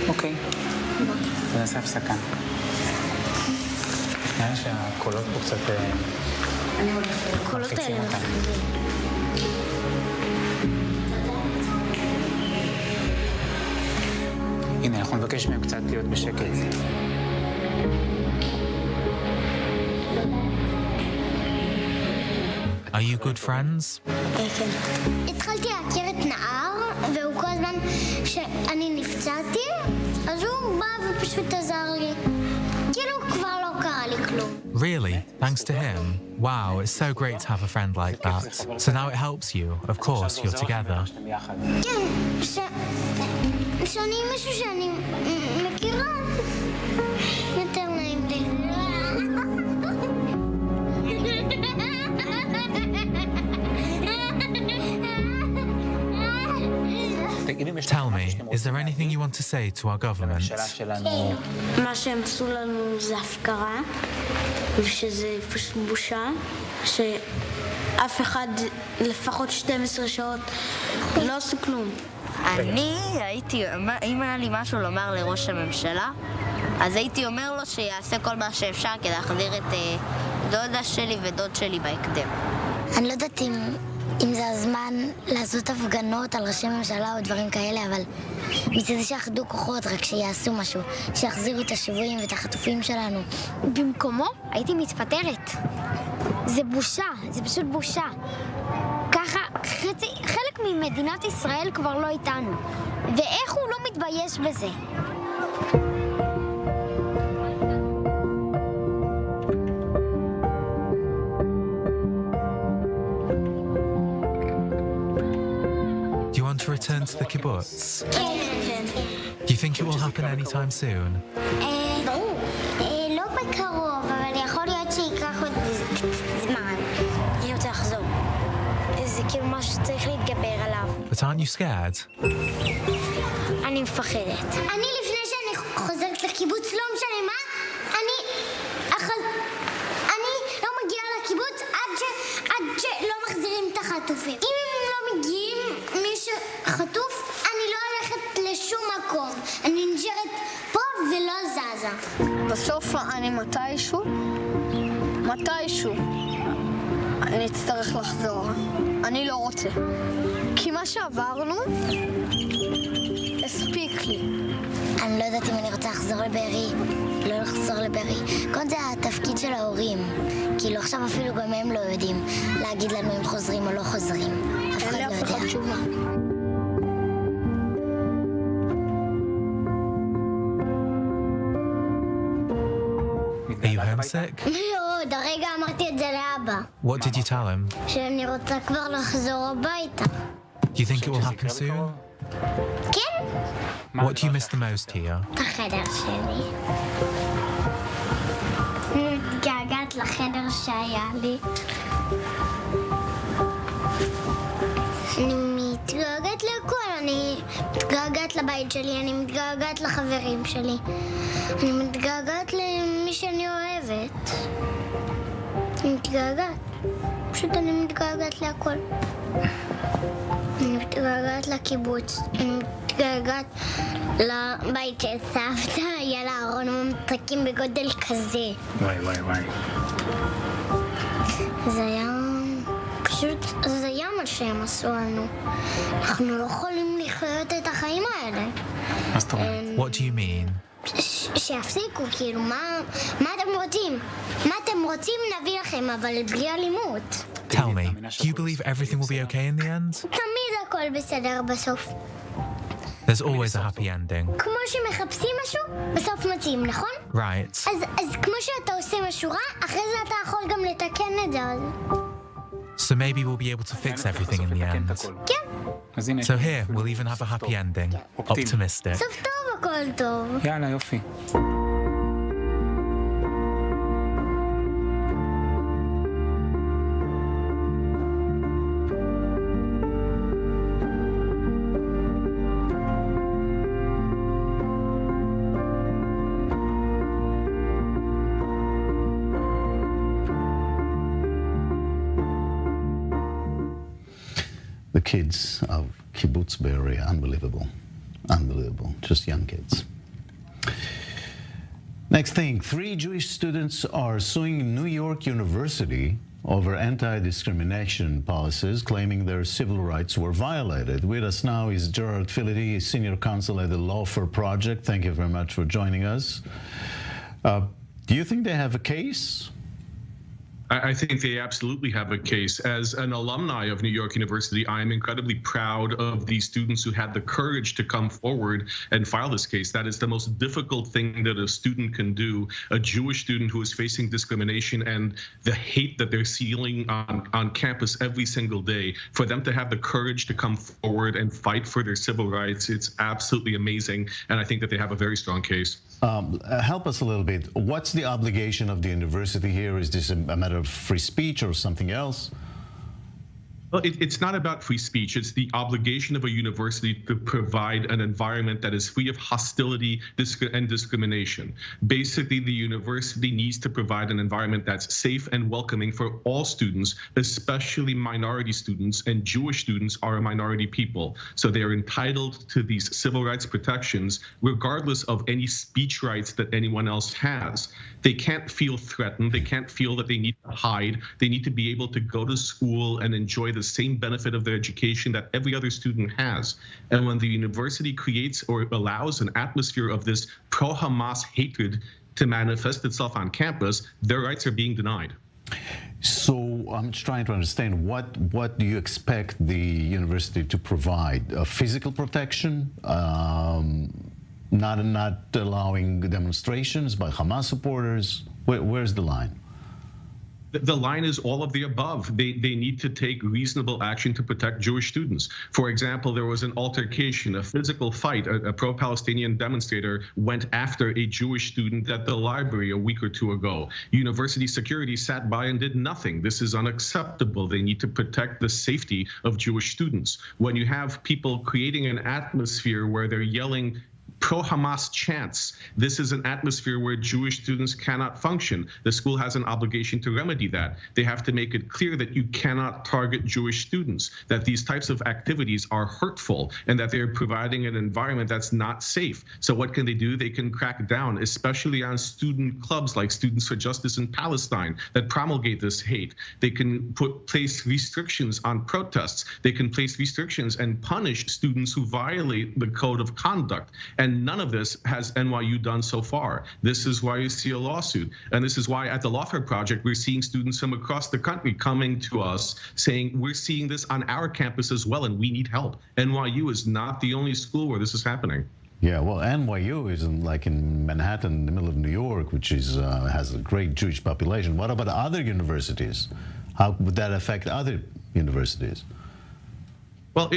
אוקיי. נעשה הפסקה. נראה שהקולות פה קצת... הקולות האלה מפחידים. הנה, אנחנו נבקש מהם קצת להיות בשקט. Are you good friends? כן. התחלתי להכיר את נער, והוא כל הזמן שאני נפצעתי, אז הוא בא ופשוט עזר לי. כאילו כבר לא קרה לי כלום. Really? Thanks to him? Wow, it's so great to have a friend like that. So now it helps you. Of course, you're together. כן, שאני מישהו שאני מכירה, יותר נעים לי. Tell me, is there anything you want to say to our government? מה שהם עשו לנו זה הפקרה, ושזה פשוט בושה, שאף אחד לפחות 12 שעות לא עשו כלום. אני הייתי, אם היה לי משהו לומר לראש הממשלה, אז הייתי אומר לו שיעשה כל מה שאפשר כדי להחזיר את דודה שלי ודוד שלי בהקדם. אני לא יודעת אם זה הזמן לעשות הפגנות על ראשי ממשלה או דברים כאלה, אבל מצד שיחדו כוחות, רק שיעשו משהו, שיחזירו את השבויים ואת החטופים שלנו. במקומו הייתי מתפטרת. זה בושה, זה פשוט בושה. ככה חלק ממדינת ישראל כבר לא איתנו. ואיך הוא לא מתבייש בזה? To return to the kibbutz? Do you think it will happen anytime soon? לא בקרוב, אבל יכול להיות שייקח עוד זמן. אני רוצה לחזור. זה כאילו משהו שצריך להתגבר עליו. But aren't you scared? אני מפחדת. אני לפני שאני חוזרת לקיבוץ, לא משנה מה, אני לא מגיעה לקיבוץ עד שלא מחזירים את החטופים. אם הם לא מגיעים מישהו חטוף, אני לא הולכת לשום מקום. אני נשארת פה ולא זזה. בסוף אני מתישהו אני אצטרך לחזור. אני לא רוצה. כי מה שעברנו הספיק לי. אני לא יודעת אם אני רוצה לחזור לבארי, לא לחזור לבארי. כל זה התפקיד של ההורים. כאילו עכשיו אפילו גם הם לא יודעים להגיד לנו אם חוזרים או לא חוזרים. אף אחד לא יודע. אין לי אף אחד תשובה. Are you homesick? מאוד, הרגע אמרתי את זה לאבא. What did you tell him? שאני רוצה כבר לחזור הביתה. Do you think it will happen soon? כן? What do you miss the most here? את החדר שלי. אני מתגעגעת לחדר שהיה לי. אני מתגעגעת לכל, אני מתגעגעת לבית שלי, אני מתגעגעת לחברים שלי. אני מתגעגעת למי שאני אוהבת. אני מתגעגעת. פשוט אני מתגעגעת להכל. אני מתגעגעת לקיבוץ. אני מתגעגעת לבית של סבתא. היה לה ארון ממתקים בגודל כזה. וואי. זה היה... פשוט זה היה מה שהם עשו לנו. אנחנו לא יכולים לחיות את החיים האלה. מה זאת אומרת? What do you mean? שיפסיקו, כאילו, מה אתם רוצים? מה אתם רוצים נביא לכם, אבל בלי אלימות. Tell me, do you believe everything will be okay in the end? תמיד הכל בסדר בסוף. There's always a happy ending. כמו שמחפשים משהו, בסוף מוצאים, נכון? Right. אז כמו שאתה עושה משהו רע, אחרי זה אתה יכול גם לתקן את זה. So maybe we'll be able to fix everything in the end. כן. So here, we'll even have a happy ending. Optimistic. סוף טוב, הכל טוב. יאללה, יופי. The kids of Kibbutz Be'eri, unbelievable. Unbelievable. Just young kids. Next thing, 3 Jewish students are suing New York University over anti-discrimination policies, claiming their civil rights were violated. With us now is Gerard Filitti, Senior Counsel at the Lawfare Project. Thank you very much for joining us. Do you think they have a case? I think they absolutely have a case. As an alumni of New York University, I am incredibly proud of these students who had the courage to come forward and file this case. That is the most difficult thing that a student can do, a Jewish student who is facing discrimination and the hate that they're feeling on campus every single day. For them to have the courage to come forward and fight for their civil rights, it's absolutely amazing. And I think that they have a very strong case. Help us a little bit. What's the obligation of the university here? Is this a matter of free speech or something else? Well, it's not about free speech. It's the obligation of a university to provide an environment that is free of hostility and discrimination. Basically, the university needs to provide an environment that's safe and welcoming for all students, especially minority students, and Jewish students are a minority people. So they are entitled to these civil rights protections, regardless of any speech rights that anyone else has. They can't feel threatened. They can't feel that they need to hide. They need to be able to go to school and enjoy the same benefit of their education that every other student has. And when the university creates or allows an atmosphere of this pro-Hamas hatred to manifest itself on campus, their rights are being denied. So I'm just trying to understand, what do you expect the university to provide? Physical protection? Not allowing demonstrations by Hamas supporters? Where's the line? The line is all of the above. They need to take reasonable action to protect Jewish students. For example, there was an altercation, a physical fight. A pro-Palestinian demonstrator went after a Jewish student at the library a week or 2 ago. University security sat by and did nothing. This is unacceptable. They need to protect the safety of Jewish students. When you have people creating an atmosphere where they're yelling pro-Hamas chants, this is an atmosphere where Jewish students cannot function. The school has an obligation to remedy that. They have to make it clear that you cannot target Jewish students, that these types of activities are hurtful, and that they're providing an environment that's not safe. So what can they do? They can crack down, especially on student clubs like Students for Justice in Palestine that promulgate this hate. They can place restrictions on protests. They can place restrictions and punish students who violate the code of conduct. And none of this has NYU done so far. This is why you see a lawsuit. And this is why at the Lawfare Project, we're seeing students from across the country coming to us saying, we're seeing this on our campus as well, and we need help. NYU is not the only school where this is happening. Yeah, well, NYU is in Manhattan, in the middle of New York, which is has a great Jewish population. What about other universities? How would that affect other universities? Well,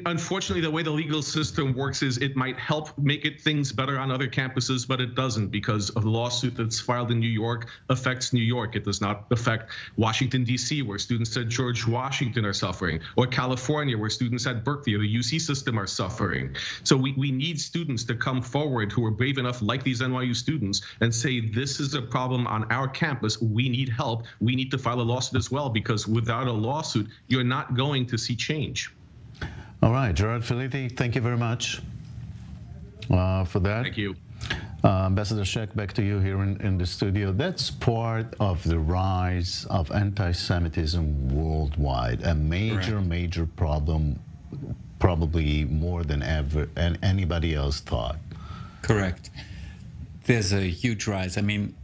unfortunately, the way the legal system works is it might help make things better on other campuses, but it doesn't, because a lawsuit that's filed in New York affects New York. It does not affect Washington, D.C., where students at George Washington are suffering, or California, where students at Berkeley or the UC system are suffering. So we need students to come forward who are brave enough, like these NYU students, and say, this is a problem on our campus. We need help. We need to file a lawsuit as well, because without a lawsuit, you're not going to see change. All right, Gerard Filitti, thank you very much for that. Thank you. Ambassador Sheck, back to you here in the studio. That's part of the rise of anti-Semitism worldwide, a major problem, probably more than ever and anybody else thought. Correct. There's a huge rise. I mean,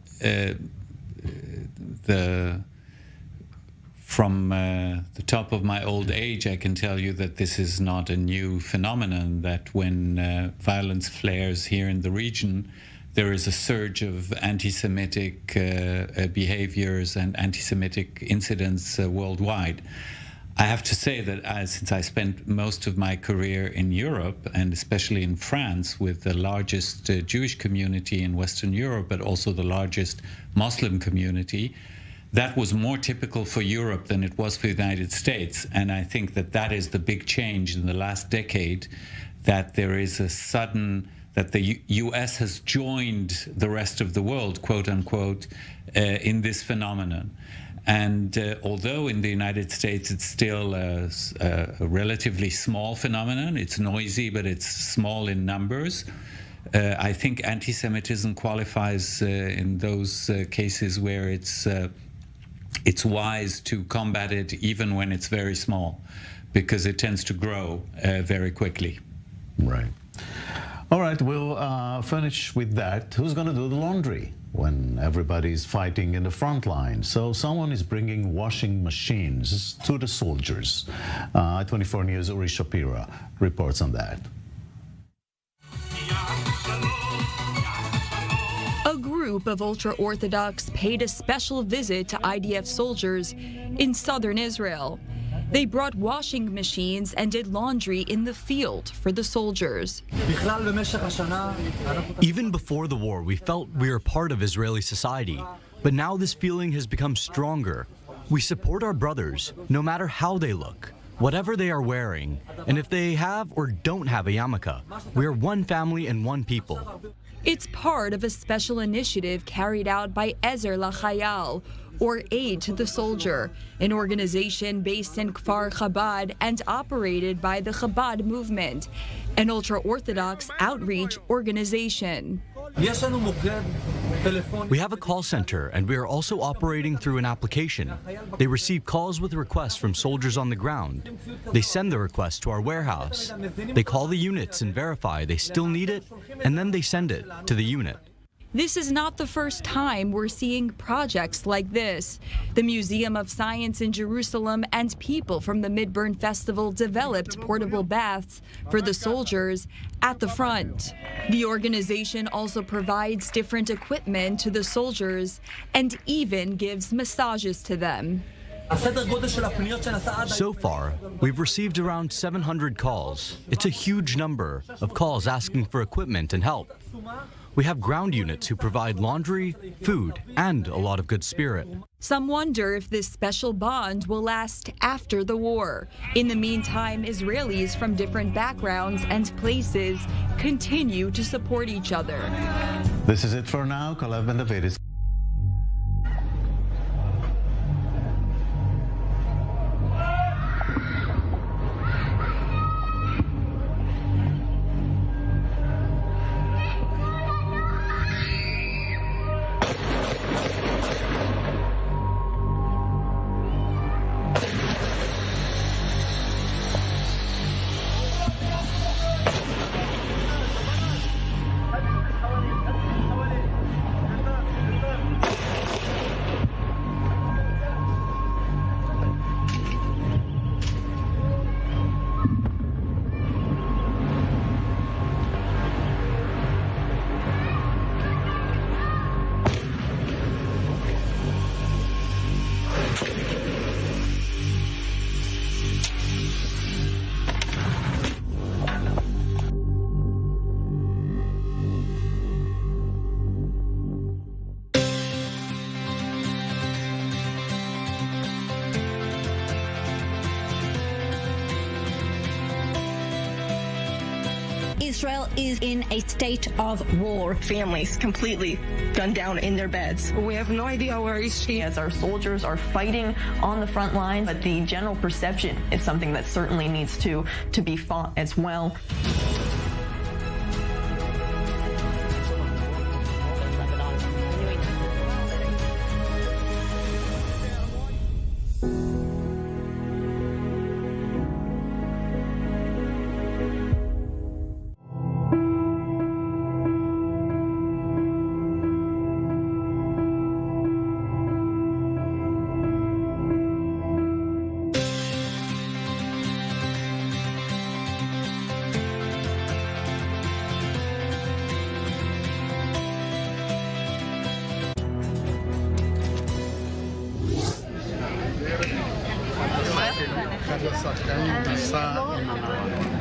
from the top of my old age, I can tell you that this is not a new phenomenon, that when violence flares here in the region, there is a surge of anti-Semitic behaviors and anti-Semitic incidents worldwide. I have to say that since I spent most of my career in Europe, and especially in France, with the largest Jewish community in Western Europe, but also the largest Muslim community, that was more typical for Europe than it was for the United States. And I think that that is the big change in the last decade, that there is a sudden, that the US has joined the rest of the world, quote unquote, in this phenomenon. And although in the United States it's still a relatively small phenomenon, it's noisy, but it's small in numbers, I think anti-Semitism qualifies in those cases where it's wise to combat it even when it's very small, because it tends to grow very quickly. Right. All right, we'll finish with that. Who's going to do the laundry when everybody's fighting in the front line? So someone is bringing washing machines to the soldiers. I-24 News' Uri Shapira reports on that. A group of ultra-Orthodox paid a special visit to IDF soldiers in southern Israel. They brought washing machines and did laundry in the field for the soldiers. Even before the war, we felt we were part of Israeli society. But now this feeling has become stronger. We support our brothers, no matter how they look, whatever they are wearing. And if they have or don't have a yarmulke, we are one family and one people. It's part of a special initiative carried out by Ezer LaChayal, or Aid to the Soldier, an organization based in Kfar Chabad and operated by the Chabad movement, an ultra-Orthodox outreach organization. We have a call center, and we are also operating through an application. They receive calls with requests from soldiers on the ground. They send the request to our warehouse. They call the units and verify they still need it, and then they send it to the unit. This is not the first time we're seeing projects like this. The Museum of Science in Jerusalem and people from the Midburn Festival developed portable baths for the soldiers at the front. The organization also provides different equipment to the soldiers and even gives massages to them. So far, we've received around 700 calls. It's a huge number of calls asking for equipment and help. We have ground units who provide laundry, food, and a lot of good spirit. Some wonder if this special bond will last after the war. In the meantime, Israelis from different backgrounds and places continue to support each other. This is it for now. Kalev Ben David is Israel is in a state of war. Families completely gunned down in their beds. We have no idea where is she. As our soldiers are fighting on the front line, but the general perception is something that certainly needs to be fought as well. אחד השחקנים נסע עם הנהג.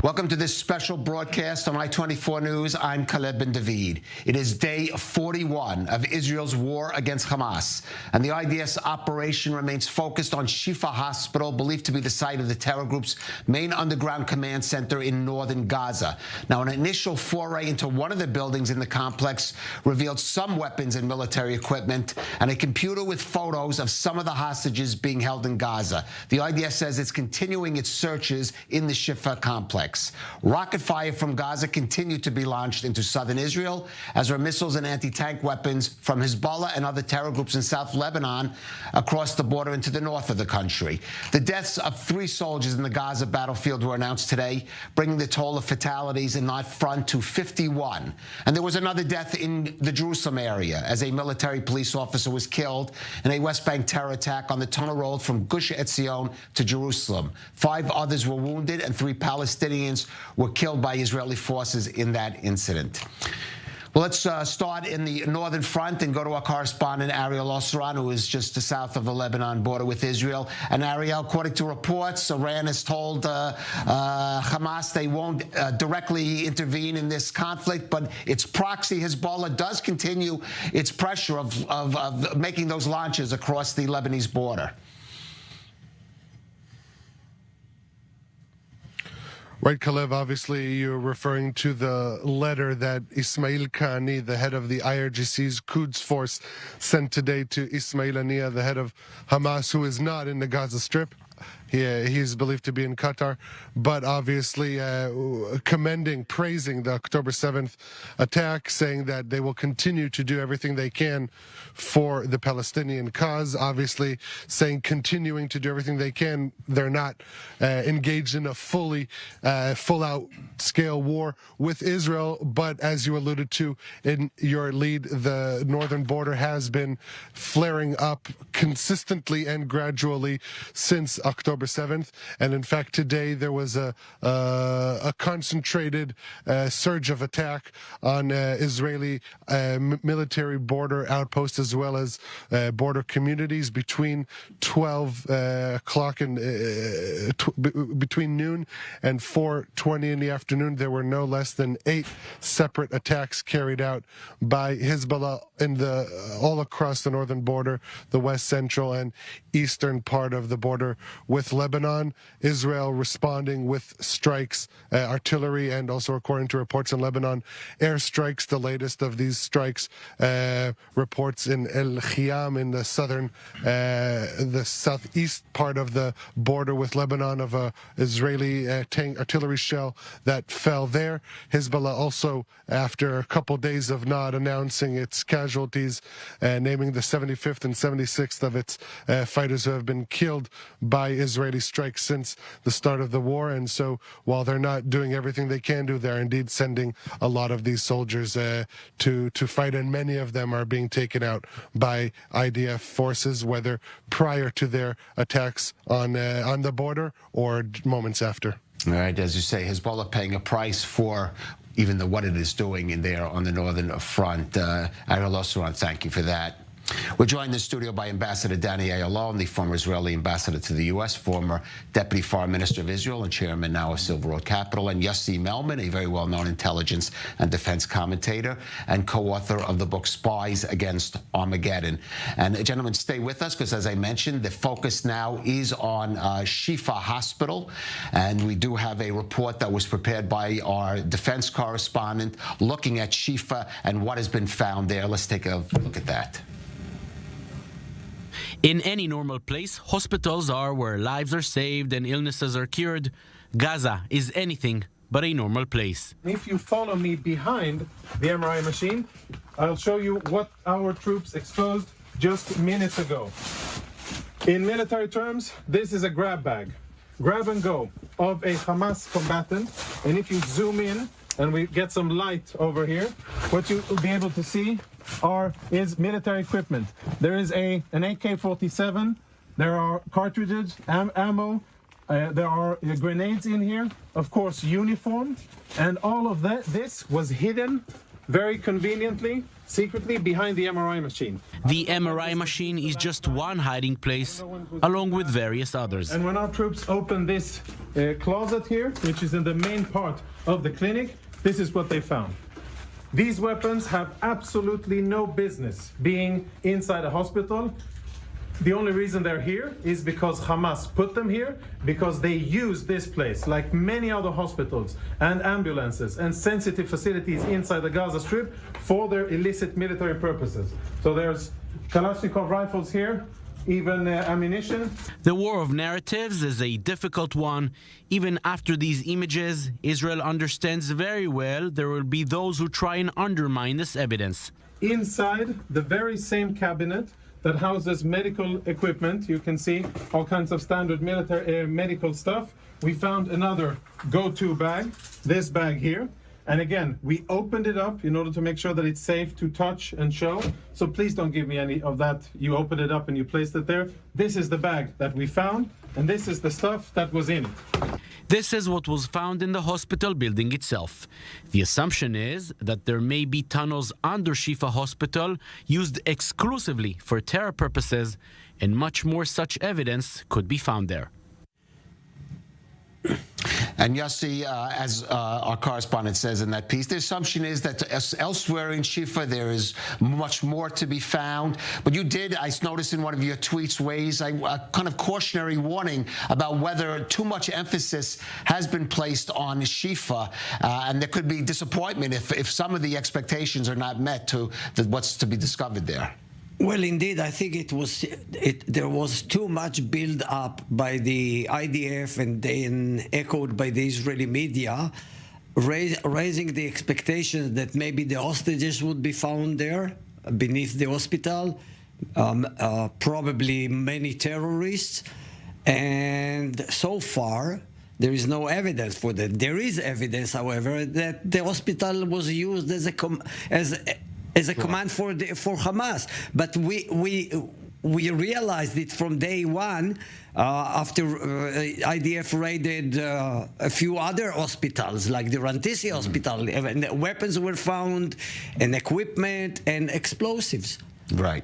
Welcome to this special broadcast on I-24 News. I'm Caleb Ben David. It is day 41 of Israel's war against Hamas, and the IDF operation remains focused on Shifa Hospital, believed to be the site of the terror group's main underground command center in northern Gaza. Now, an initial foray into one of the buildings in the complex revealed some weapons and military equipment and a computer with photos of some of the hostages being held in Gaza. The IDF says it's continuing its searches in the Shifa complex. Rocket fire from Gaza continued to be launched into southern Israel, as were missiles and anti-tank weapons from Hezbollah and other terror groups in South Lebanon across the border into the north of the country. The deaths of 3 soldiers in the Gaza battlefield were announced today, bringing the toll of fatalities in that front to 51. And there was another death in the Jerusalem area, as a military police officer was killed in a West Bank terror attack on the tunnel road from Gush Etzion to Jerusalem. 5 others were wounded, and 3 Palestinians were killed by Israeli forces in that incident. Well, let's start in the northern front and go to our correspondent, Ariel Osran, who is just south of the Lebanon border with Israel. And Ariel, according to reports, Iran has told Hamas they won't directly intervene in this conflict, but its proxy, Hezbollah, does continue its pressure of making those launches across the Lebanese border. Right, Kalev, obviously you're referring to the letter that Ismail Qani, the head of the IRGC's Quds force, sent today to Ismail Haniyeh, the head of Hamas, who is not in the Gaza Strip. He's believed to be in Qatar, but obviously praising the October 7th attack, saying that they will continue to do everything they can for the Palestinian cause. Obviously saying continuing to do everything they can. They're not engaged in a full-out scale war with Israel, but as you alluded to in your lead, the northern border has been flaring up consistently and gradually since October 7th, and in fact today there was a concentrated surge of attack on Israeli military border outposts as well as border communities between 12 o'clock and between noon and 4:20 in the afternoon. There were no less than 8 separate attacks carried out by Hezbollah in all across the northern border, the west central and eastern part of the border with Lebanon. Israel responding with strikes, artillery, and also, according to reports in Lebanon, airstrikes. The latest of these strikes, reports in El Khiam in the southeast part of the border with Lebanon, of a Israeli artillery shell that fell there. Hezbollah also, after a couple days of not announcing its casualties, naming the 75th and 76th of its fighters who have been killed by Israeli strikes since the start of the war. And so while they're not doing everything they can do, they're indeed sending a lot of these soldiers to fight, and many of them are being taken out by IDF forces, whether prior to their attacks on the border or moments after. All right, as you say, Hezbollah paying a price for even what it is doing in there on the northern front. Ariel Osran, thank you for that. We're joined in the studio by Ambassador Danny Ayalon, the former Israeli ambassador to the U.S., former Deputy Foreign Minister of Israel and chairman now of Silver Road Capital, and Yossi Melman, a very well-known intelligence and defense commentator and co-author of the book Spies Against Armageddon. And gentlemen, stay with us, because as I mentioned, the focus now is on Shifa Hospital, and we do have a report that was prepared by our defense correspondent looking at Shifa and what has been found there. Let's take a look at that. In any normal place, hospitals are where lives are saved and illnesses are cured. Gaza is anything but a normal place. If you follow me behind the MRI machine, I'll show you what our troops exposed just minutes ago. In military terms, this is a grab bag, grab and go of a Hamas combatant. And if you zoom in and we get some light over here, what you will be able to see is military equipment. There is an AK-47, there are cartridges, ammo, there are grenades in here, of course uniform, and all of this was hidden very conveniently, secretly behind the MRI machine. The MRI machine is just one hiding place, along with various others. And when our troops opened this closet here, which is in the main part of the clinic, this is what they found. These weapons have absolutely no business being inside a hospital. The only reason they're here is because Hamas put them here, because they use this place, like many other hospitals and ambulances and sensitive facilities inside the Gaza Strip, for their illicit military purposes. So there's Kalashnikov rifles here, even ammunition. The war of narratives is a difficult one. Even after these images, Israel understands very well there will be those who try and undermine this evidence. Inside the very same cabinet that houses medical equipment, you can see all kinds of standard military medical stuff, we found another go-to bag, this bag here. And again, we opened it up in order to make sure that it's safe to touch and show. So please don't give me any of that. You opened it up and you placed it there. This is the bag that we found, and this is the stuff that was in it. This is what was found in the hospital building itself. The assumption is that there may be tunnels under Shifa Hospital used exclusively for terror purposes, and much more such evidence could be found there. And Yossi, as our correspondent says in that piece, the assumption is that elsewhere in Shifa there is much more to be found. But you did, I noticed in one of your tweets, raise a kind of cautionary warning about whether too much emphasis has been placed on Shifa, and there could be disappointment if some of the expectations are not met to what's to be discovered there. Well, indeed, I think there was too much build-up by the IDF and then echoed by the Israeli media, raising the expectations that maybe the hostages would be found there beneath the hospital, probably many terrorists, and so far there is no evidence for that. There is evidence, however, that the hospital was used as a command for Hamas, but we realized it from day one after IDF raided a few other hospitals, like the Rantisi Hospital, and weapons were found, and equipment and explosives. Right.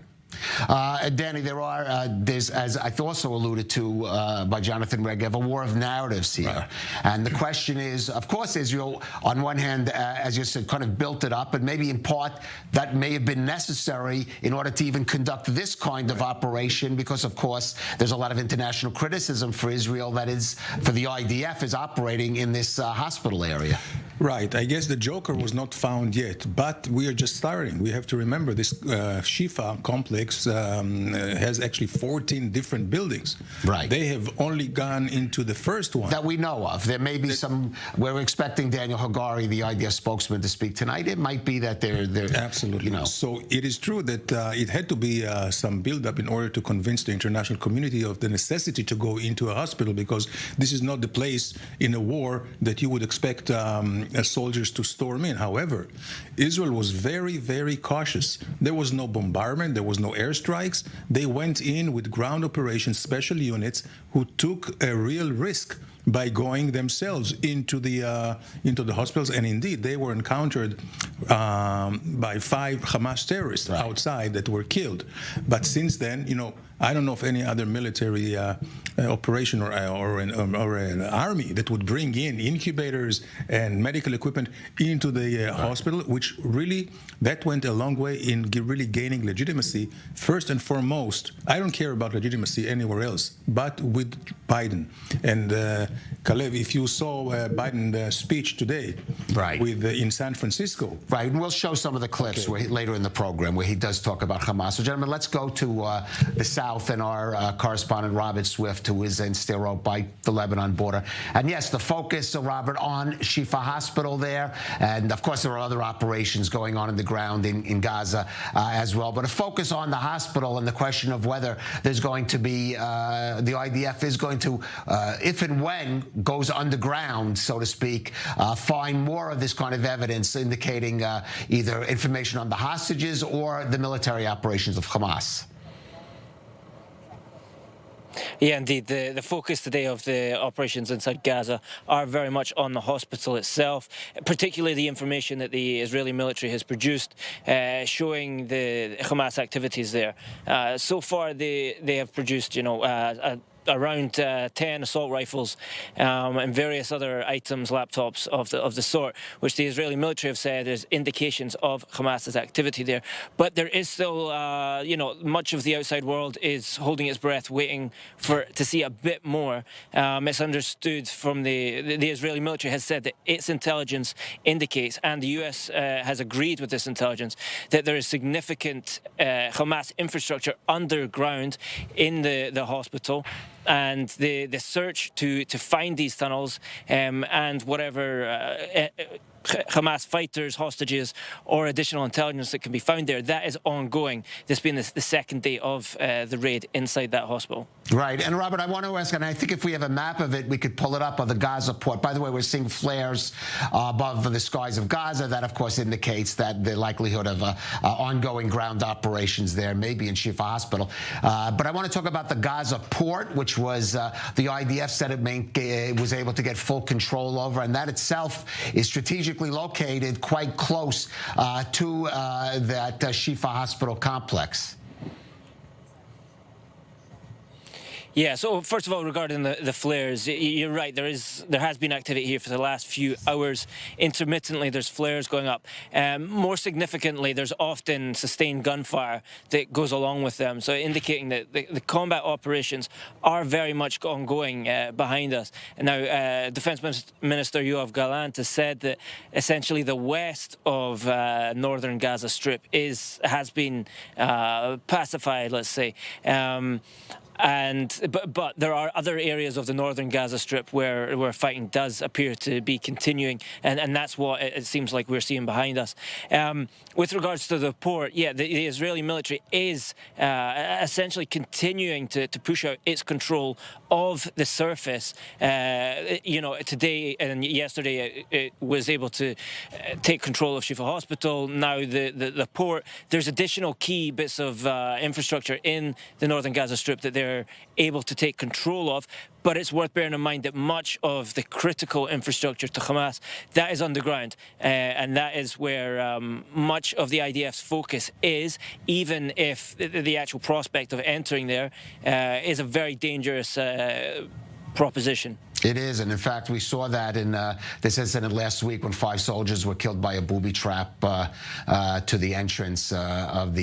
Danny, there's, as I also alluded to by Jonathan Regev, a war of narratives here. Right. And the question is, of course, Israel, on one hand, as you said, kind of built it up, but maybe in part that may have been necessary in order to even conduct this kind of operation, because, of course, there's a lot of international criticism for Israel, that is, for the IDF, is operating in this hospital area. Right. I guess the Joker was not found yet, but we are just starting. We have to remember this Shifa complex has actually 14 different buildings. Right. They have only gone into the first one. That we know of. There may be some, we're expecting Daniel Hagari, the IDF spokesman, to speak tonight. It might be that they're absolutely. You know. So it is true that it had to be some build-up in order to convince the international community of the necessity to go into a hospital, because this is not the place in a war that you would expect soldiers to storm in. However, Israel was very, very cautious. There was no bombardment. There was no airstrikes. They went in with ground operations special units who took a real risk by going themselves into the hospitals, and indeed they were encountered by 5 Hamas terrorists outside that were killed. But since then, you know, I don't know of any other military operation or an army that would bring in incubators and medical equipment into the hospital, which really, that went a long way in really gaining legitimacy. First and foremost, I don't care about legitimacy anywhere else, but with Biden. And Kalev, if you saw Biden's speech today in San Francisco. Right, and we'll show some of the clips later in the program where he does talk about Hamas. So, gentlemen, let's go to the South and our correspondent Robert Swift, who is in Sderot by the Lebanon border. And yes, the focus, Robert, on Shifa Hospital there. And of course, there are other operations going on the ground in Gaza as well. But a focus on the hospital and the question of whether there's going to be, the IDF is going to, if and when goes underground, so to speak, find more of this kind of evidence indicating either information on the hostages or the military operations of Hamas. Yeah, indeed. The focus today of the operations inside Gaza are very much on the hospital itself, particularly the information that the Israeli military has produced showing the Hamas activities there. So far, they have produced, around 10 assault rifles and various other items, laptops of the sort, which the Israeli military have said is indications of Hamas's activity there. But there is still, much of the outside world is holding its breath, waiting to see a bit more. It's understood from the Israeli military has said that its intelligence indicates, and the US has agreed with this intelligence, that there is significant Hamas infrastructure underground in the hospital. And the search to find these tunnels and whatever Hamas fighters, hostages, or additional intelligence that can be found there, that is ongoing. This being the second day of the raid inside that hospital. Right. And Robert, I want to ask, and I think if we have a map of it, we could pull it up of the Gaza port. By the way, we're seeing flares above the skies of Gaza. That, of course, indicates that the likelihood of ongoing ground operations there, maybe in Shifa Hospital. But I want to talk about the Gaza port, which was the IDF said it was able to get full control over, and that itself is strategically located quite close to that Shifa Hospital complex. Yeah, so first of all, regarding the flares, you're right, there has been activity here for the last few hours. Intermittently, there's flares going up. More significantly, there's often sustained gunfire that goes along with them, so indicating that the combat operations are very much ongoing behind us. And now, Defense Minister Yoav Gallant has said that essentially the west of northern Gaza Strip has been pacified, let's say. But there are other areas of the northern Gaza Strip where fighting does appear to be continuing, and that's what it seems like we're seeing behind us. With regards to the port, yeah, the Israeli military is essentially continuing to push out its control of the surface. Today and yesterday it was able to take control of Shifa Hospital. Now the port. There's additional key bits of infrastructure in the northern Gaza Strip that they're they're able to take control of. But it's worth bearing in mind that much of the critical infrastructure to Hamas, that is underground. And that is where much of the IDF's focus is, even if the actual prospect of entering there is a very dangerous proposition. It is, and in fact, we saw that in this incident last week when 5 soldiers were killed by a booby trap to the entrance of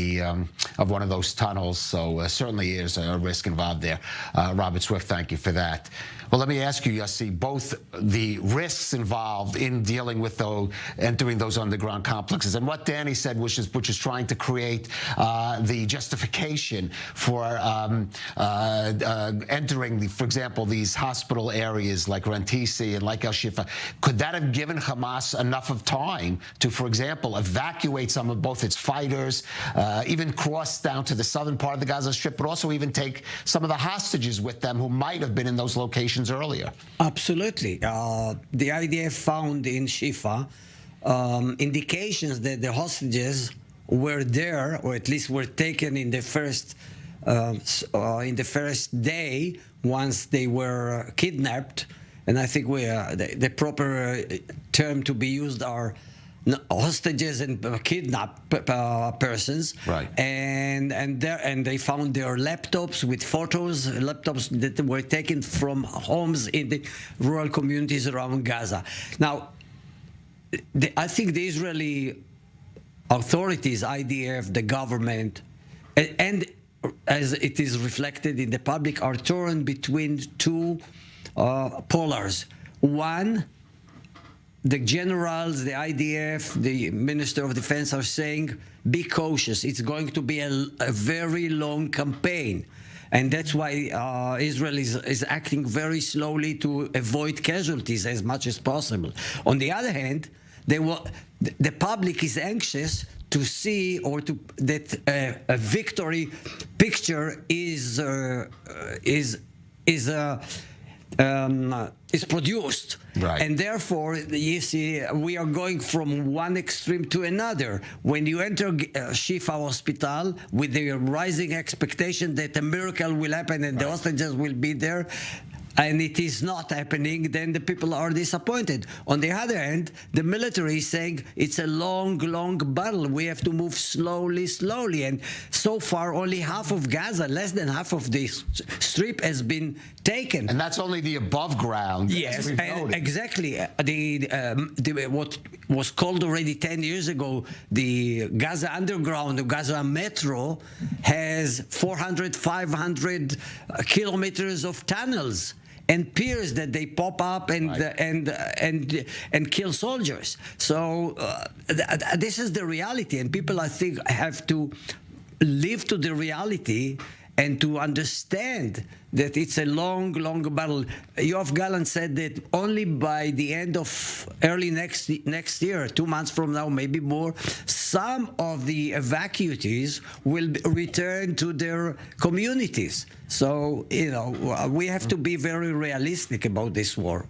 one of those tunnels. So certainly is a risk involved there. Robert Swift, thank you for that. Well, let me ask you, Yossi, both the risks involved in dealing with entering those underground complexes, and what Danny said, which is trying to create the justification for entering, for example, these hospital areas like Rantisi and like Al-Shifa. Could that have given Hamas enough of time to, for example, evacuate some of both its fighters, even cross down to the southern part of the Gaza Strip, but also even take some of the hostages with them who might have been in those locations earlier? Absolutely. The IDF found in Shifa indications that the hostages were there, or at least were taken in the first day once they were kidnapped. And I think the proper term to be used are hostages and kidnapped persons, right? And they found their laptops with laptops that were taken from homes in the rural communities around Gaza. Now, I think the Israeli authorities, IDF, the government, and as it is reflected in the public, are torn between two polars. One, the generals, the IDF, the Minister of Defense are saying, be cautious. It's going to be a very long campaign. And that's why Israel is acting very slowly to avoid casualties as much as possible. On the other hand, the public is anxious to see that a victory picture is produced, right? And therefore, you see, we are going from one extreme to another. When you enter Shifa Hospital with the rising expectation that a miracle will happen and the hostages will be there, and it is not happening, then the people are disappointed. On the other hand, the military is saying it's a long, long battle. We have to move slowly, slowly. And so far, only half of Gaza, less than half of the strip has been taken. And that's only the above ground. Yes, and exactly. What was called already 10 years ago, the Gaza Underground, the Gaza Metro, has 400, 500 kilometers of tunnels and piers that they pop up and kill soldiers. So this is the reality, and people, I think, have to live to the reality and to understand that it's a long, long battle. Yoav Gallant said that only by the end of early next year, 2 months from now, maybe more, some of the evacuees will return to their communities. So, we have to be very realistic about this war.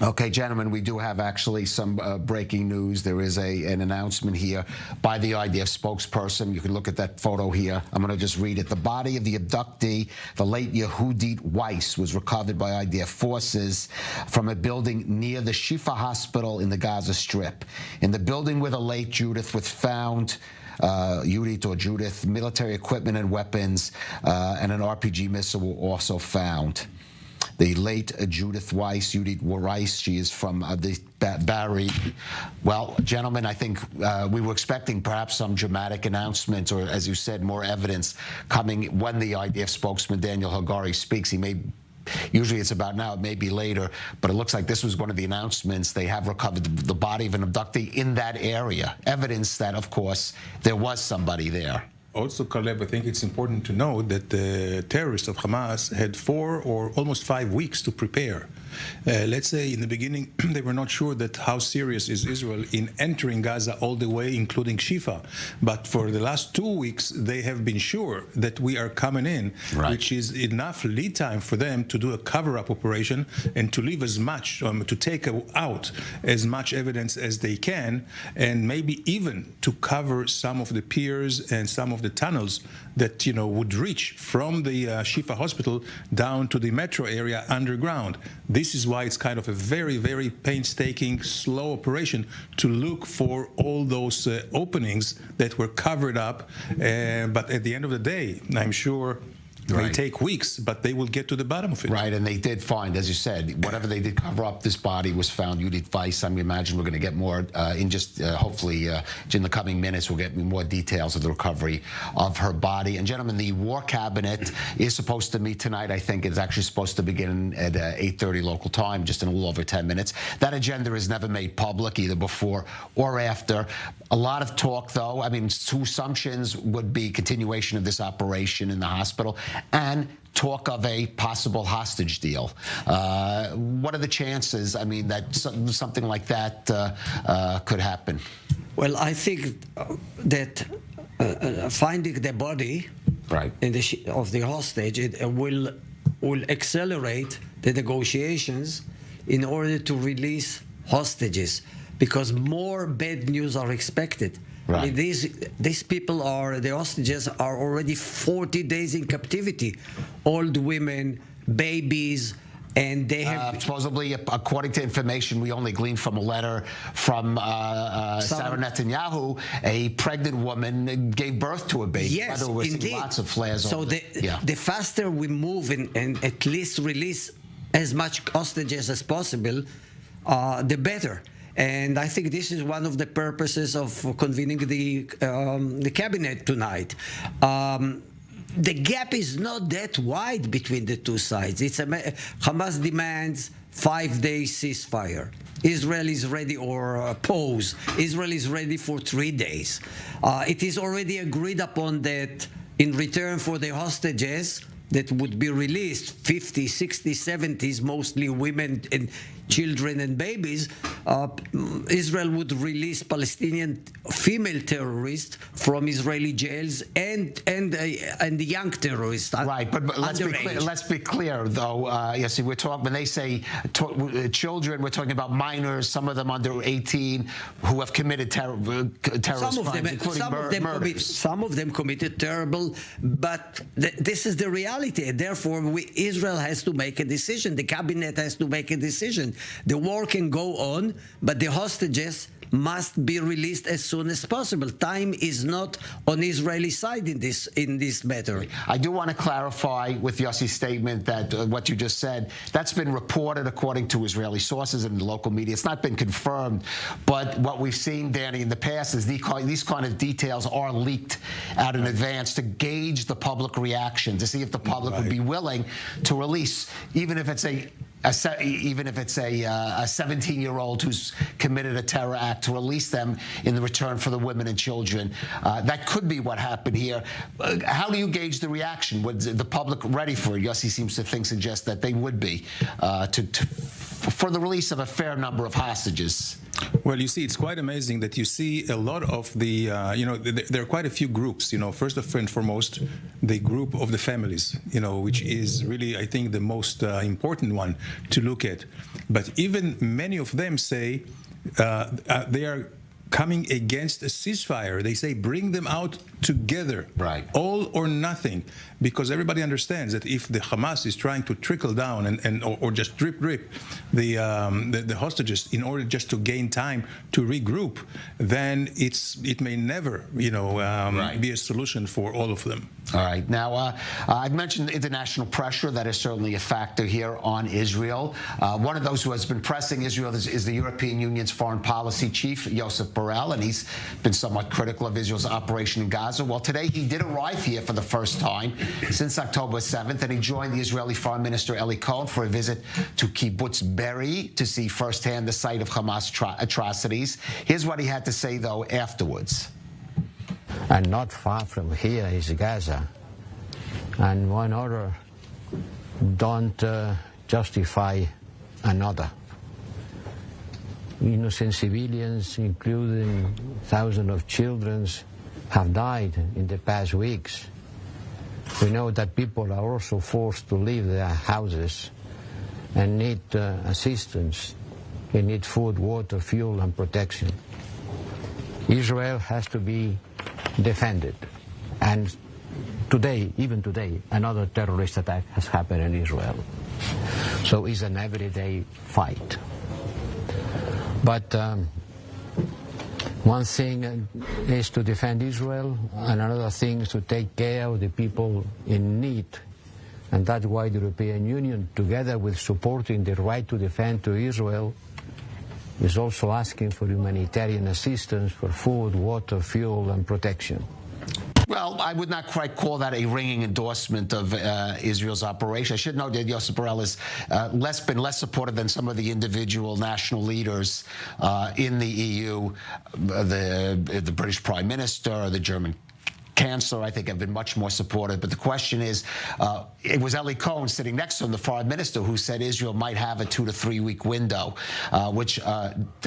Okay, gentlemen, we do have actually some breaking news. There is an announcement here by the IDF spokesperson. You can look at that photo here. I'm going to just read it. The body of the abductee, the late Yehudit Weiss, was recovered by IDF forces from a building near the Shifa Hospital in the Gaza Strip. In the building where the late Judith was found, Judith, military equipment and weapons, and an RPG missile were also found. The late Judith Weiss, she is from the Barry. Well, gentlemen, I think we were expecting perhaps some dramatic announcement, or as you said, more evidence coming when the IDF spokesman Daniel Hagari speaks. Usually it's about now, it may be later, but it looks like this was one of the announcements. They have recovered the body of an abductee in that area. Evidence that, of course, there was somebody there. Also, Caleb, I think it's important to know that the terrorists of Hamas had 4 or almost 5 weeks to prepare. Let's say in the beginning they were not sure that how serious is Israel in entering Gaza all the way, including Shifa. But for the last 2 weeks, they have been sure that we are coming in, which is enough lead time for them to do a cover-up operation and to leave as much, to take out as much evidence as they can, and maybe even to cover some of the piers and some of the tunnels that would reach from the Shifa hospital down to the metro area underground. This is why it's kind of a very, very painstaking, slow operation to look for all those openings that were covered up. But at the end of the day, I'm sure it may take weeks, but they will get to the bottom of it. Right, and they did find, as you said, whatever they did cover up, this body was found. Judith Weiss, I imagine we're going to get more in just hopefully in the coming minutes. We'll get more details of the recovery of her body. And gentlemen, the War Cabinet is supposed to meet tonight. I think it's actually supposed to begin at 8:30 local time, just in a little over 10 minutes. That agenda is never made public, either before or after. A lot of talk, though. I mean, two assumptions would be continuation of this operation in the hospital and talk of a possible hostage deal. What are the chances, that something like that could happen? Well, I think that finding the body of the hostage will accelerate the negotiations in order to release hostages, because more bad news are expected. Right. I mean, these people the hostages are already 40 days in captivity. Old women, babies, and they have... supposedly, according to information we only gleaned from a letter from Sarah Netanyahu, a pregnant woman gave birth to a baby. Yes, we're indeed. seeing lots of flares. So the faster we move and at least release as much hostages as possible, the better. And I think this is one of the purposes of convening the cabinet tonight. The gap is not that wide between the two sides. Hamas demands 5-day ceasefire. Israel is ready, or pause. Israel is ready for 3 days. It is already agreed upon that in return for the hostages that would be released, 50, 60, 70s, mostly women and children and babies, Israel would release Palestinian female terrorists from Israeli jails and the young terrorists. Right, but let's be clear, though. When they say children, we're talking about minors, some of them under 18, who have committed terrorist crimes, including murders. Some of them committed terrible, but this is the reality. Therefore, Israel has to make a decision. The cabinet has to make a decision. The war can go on, but the hostages must be released as soon as possible. Time is not on Israeli side in this matter. I do want to clarify with Yossi's statement that what you just said, that's been reported according to Israeli sources and the local media. It's not been confirmed, but what we've seen, Danny, in the past is these kind of details are leaked out in advance to gauge the public reaction, to see if the public would be willing to release, even if it's a 17-year-old who's committed a terror act, to release them in the return for the women and children. That could be what happened here. How do you gauge the reaction? Was the public ready for it? Yossi seems to suggest that they would be for the release of a fair number of hostages. Well, you see, it's quite amazing that you see a lot of the, there are quite a few groups, first and foremost, the group of the families, which is really, I think, the most important one to look at. But even many of them say they are coming against a ceasefire. They say bring them out together, all or nothing, because everybody understands that if the Hamas is trying to trickle down or just drip the hostages in order just to gain time to regroup, then it may never be a solution for all of them. All right. Now, I've mentioned international pressure. That is certainly a factor here on Israel. One of those who has been pressing Israel is the European Union's foreign policy chief, Joseph Borrell, and he's been somewhat critical of Israel's operation in Gaza. Well, today he did arrive here for the first time since October 7th, and he joined the Israeli Foreign Minister Eli Cohen for a visit to Kibbutz Be'eri to see firsthand the site of Hamas atrocities. Here's what he had to say, though, afterwards. And not far from here is Gaza. And one order don't justify another. Innocent civilians, including thousands of children, have died in the past weeks. We know that people are also forced to leave their houses and need assistance. They need food, water, fuel, and protection. Israel has to be defended. And today, even today, another terrorist attack has happened in Israel. So it's an everyday fight. But one thing is to defend Israel, and another thing is to take care of the people in need. And that's why the European Union, together with supporting the right to defend to Israel, is also asking for humanitarian assistance for food, water, fuel, and protection. Well, I would not quite call that a ringing endorsement of Israel's operation. I should note that Josep Borrell has been less supportive than some of the individual national leaders in the EU. The British Prime Minister, the German Chancellor, I think, have been much more supportive. But the question is, it was Eli Cohen sitting next to him, the foreign minister, who said Israel might have a 2 to 3 week window, which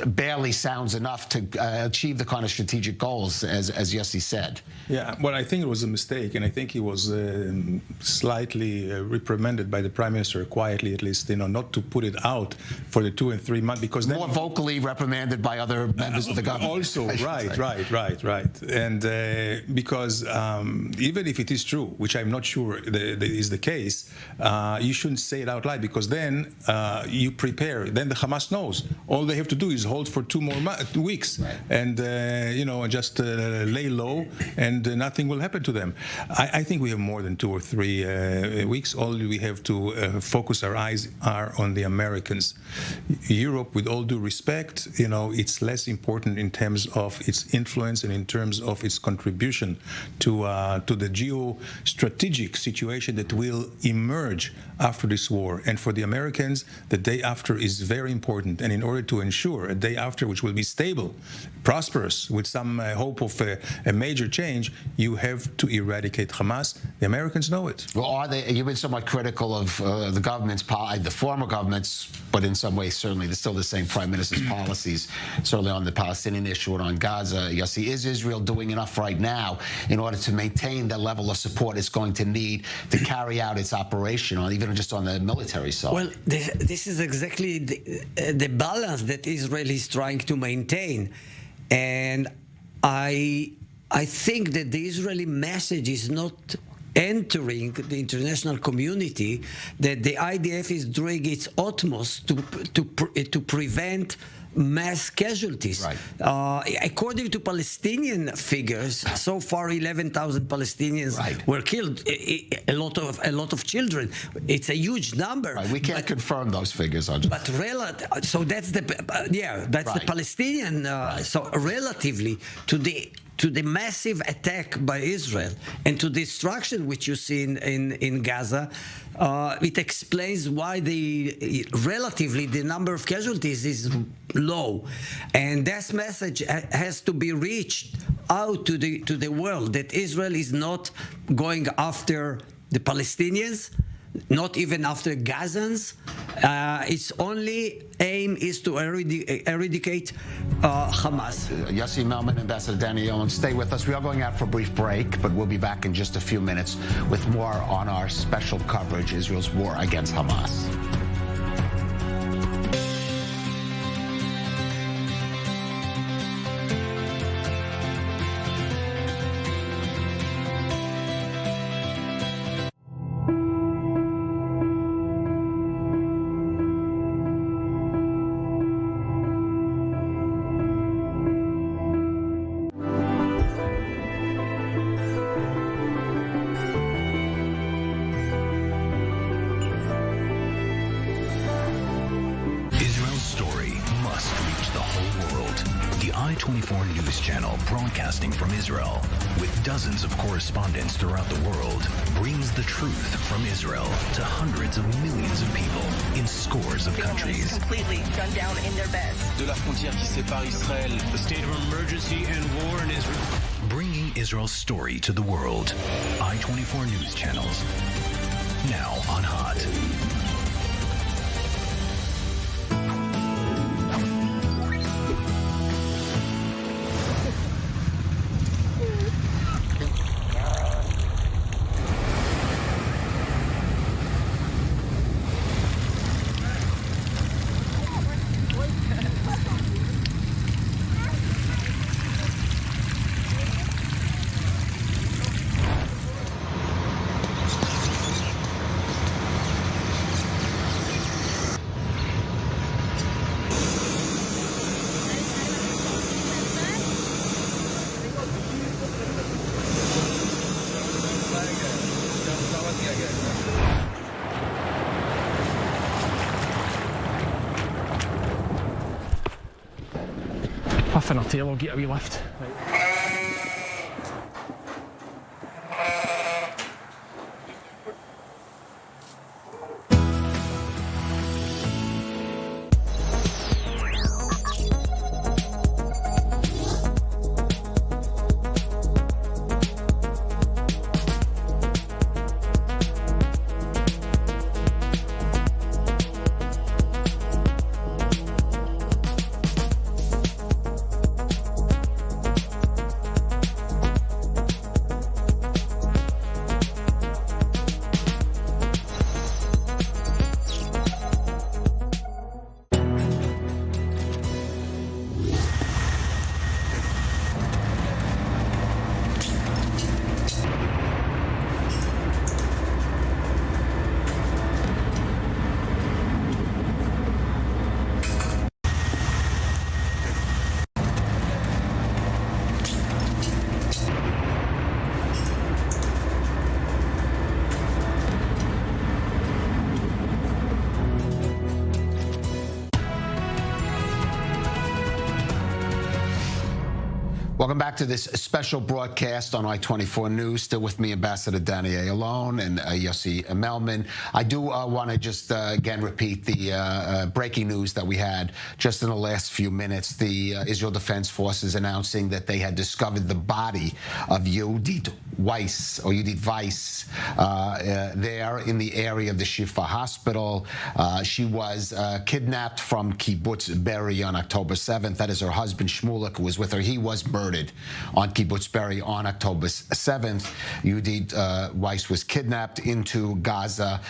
barely sounds enough to achieve the kind of strategic goals, as Yossi said. Yeah, well, I think it was a mistake, and I think he was slightly reprimanded by the Prime Minister, quietly at least, not to put it out for the 2 and 3 months, because then more vocally reprimanded by other members of the government. Also, right. And because even if it is true, which I'm not sure is the case, you shouldn't say it out loud, because then you prepare. Then the Hamas knows. All they have to do is hold for 2 more weeks, and just lay low, and nothing will happen to them. I think we have more than 2 or 3 weeks. All we have to focus our eyes are on the Americans. Europe, with all due respect, it's less important in terms of its influence and in terms of its contribution to the geostrategic situation that will emerge after this war. And for the Americans, the day after is very important. And in order to ensure a day after which will be stable, prosperous, with some hope of a major change, you have to eradicate Hamas. The Americans know it. Well, you've been somewhat critical of the government's, the former government's, but in some ways, certainly, there's still the same prime minister's policies, certainly on the Palestinian issue and on Gaza. Yossi, is Israel doing enough right now in order to maintain the level of support it's going to need to carry out its operation, even just on the military side? Well, this is exactly the balance that Israel is trying to maintain. And I think that the Israeli message is not entering the international community, that the IDF is doing its utmost to prevent mass casualties. Right. According to Palestinian figures, so far 11,000 Palestinians were killed. A lot of children. It's a huge number. Right. We can't confirm those figures. But so that's the the Palestinian. So relatively to the massive attack by Israel and to destruction which you see in Gaza, it explains why relatively the number of casualties is low. And that message has to be reached out to the world, that Israel is not going after the Palestinians, not even after Gazans. Its only aim is to eradicate Hamas. Yossi Melman, Ambassador Danny Yolen, stay with us. We are going out for a brief break, but we'll be back in just a few minutes with more on our special coverage, Israel's war against Hamas. I-24 News Channel, broadcasting from Israel, with dozens of correspondents throughout the world, brings the truth from Israel to hundreds of millions of people in scores of countries. Completely gunned down in their beds. De la frontière qui sépare Israël, the state of emergency and war in Israel. Bringing Israel's story to the world. I-24 News Channels. Now on Hot. Puffing her tail, I'll get a wee lift. Welcome back to this special broadcast on I-24 News. Still with me, Ambassador Danny Ayalon and Yossi Melman. I do want to just again repeat the breaking news that we had just in the last few minutes. The Israel Defense Forces announcing that they had discovered the body of Yehudit Weiss there in the area of the Shifa Hospital. She was kidnapped from Kibbutz Be'eri on October 7th. That is her husband Shmulik, who was with her. He was murdered on Kibbutz Be'eri on October 7th. Yehudit Weiss was kidnapped into Gaza.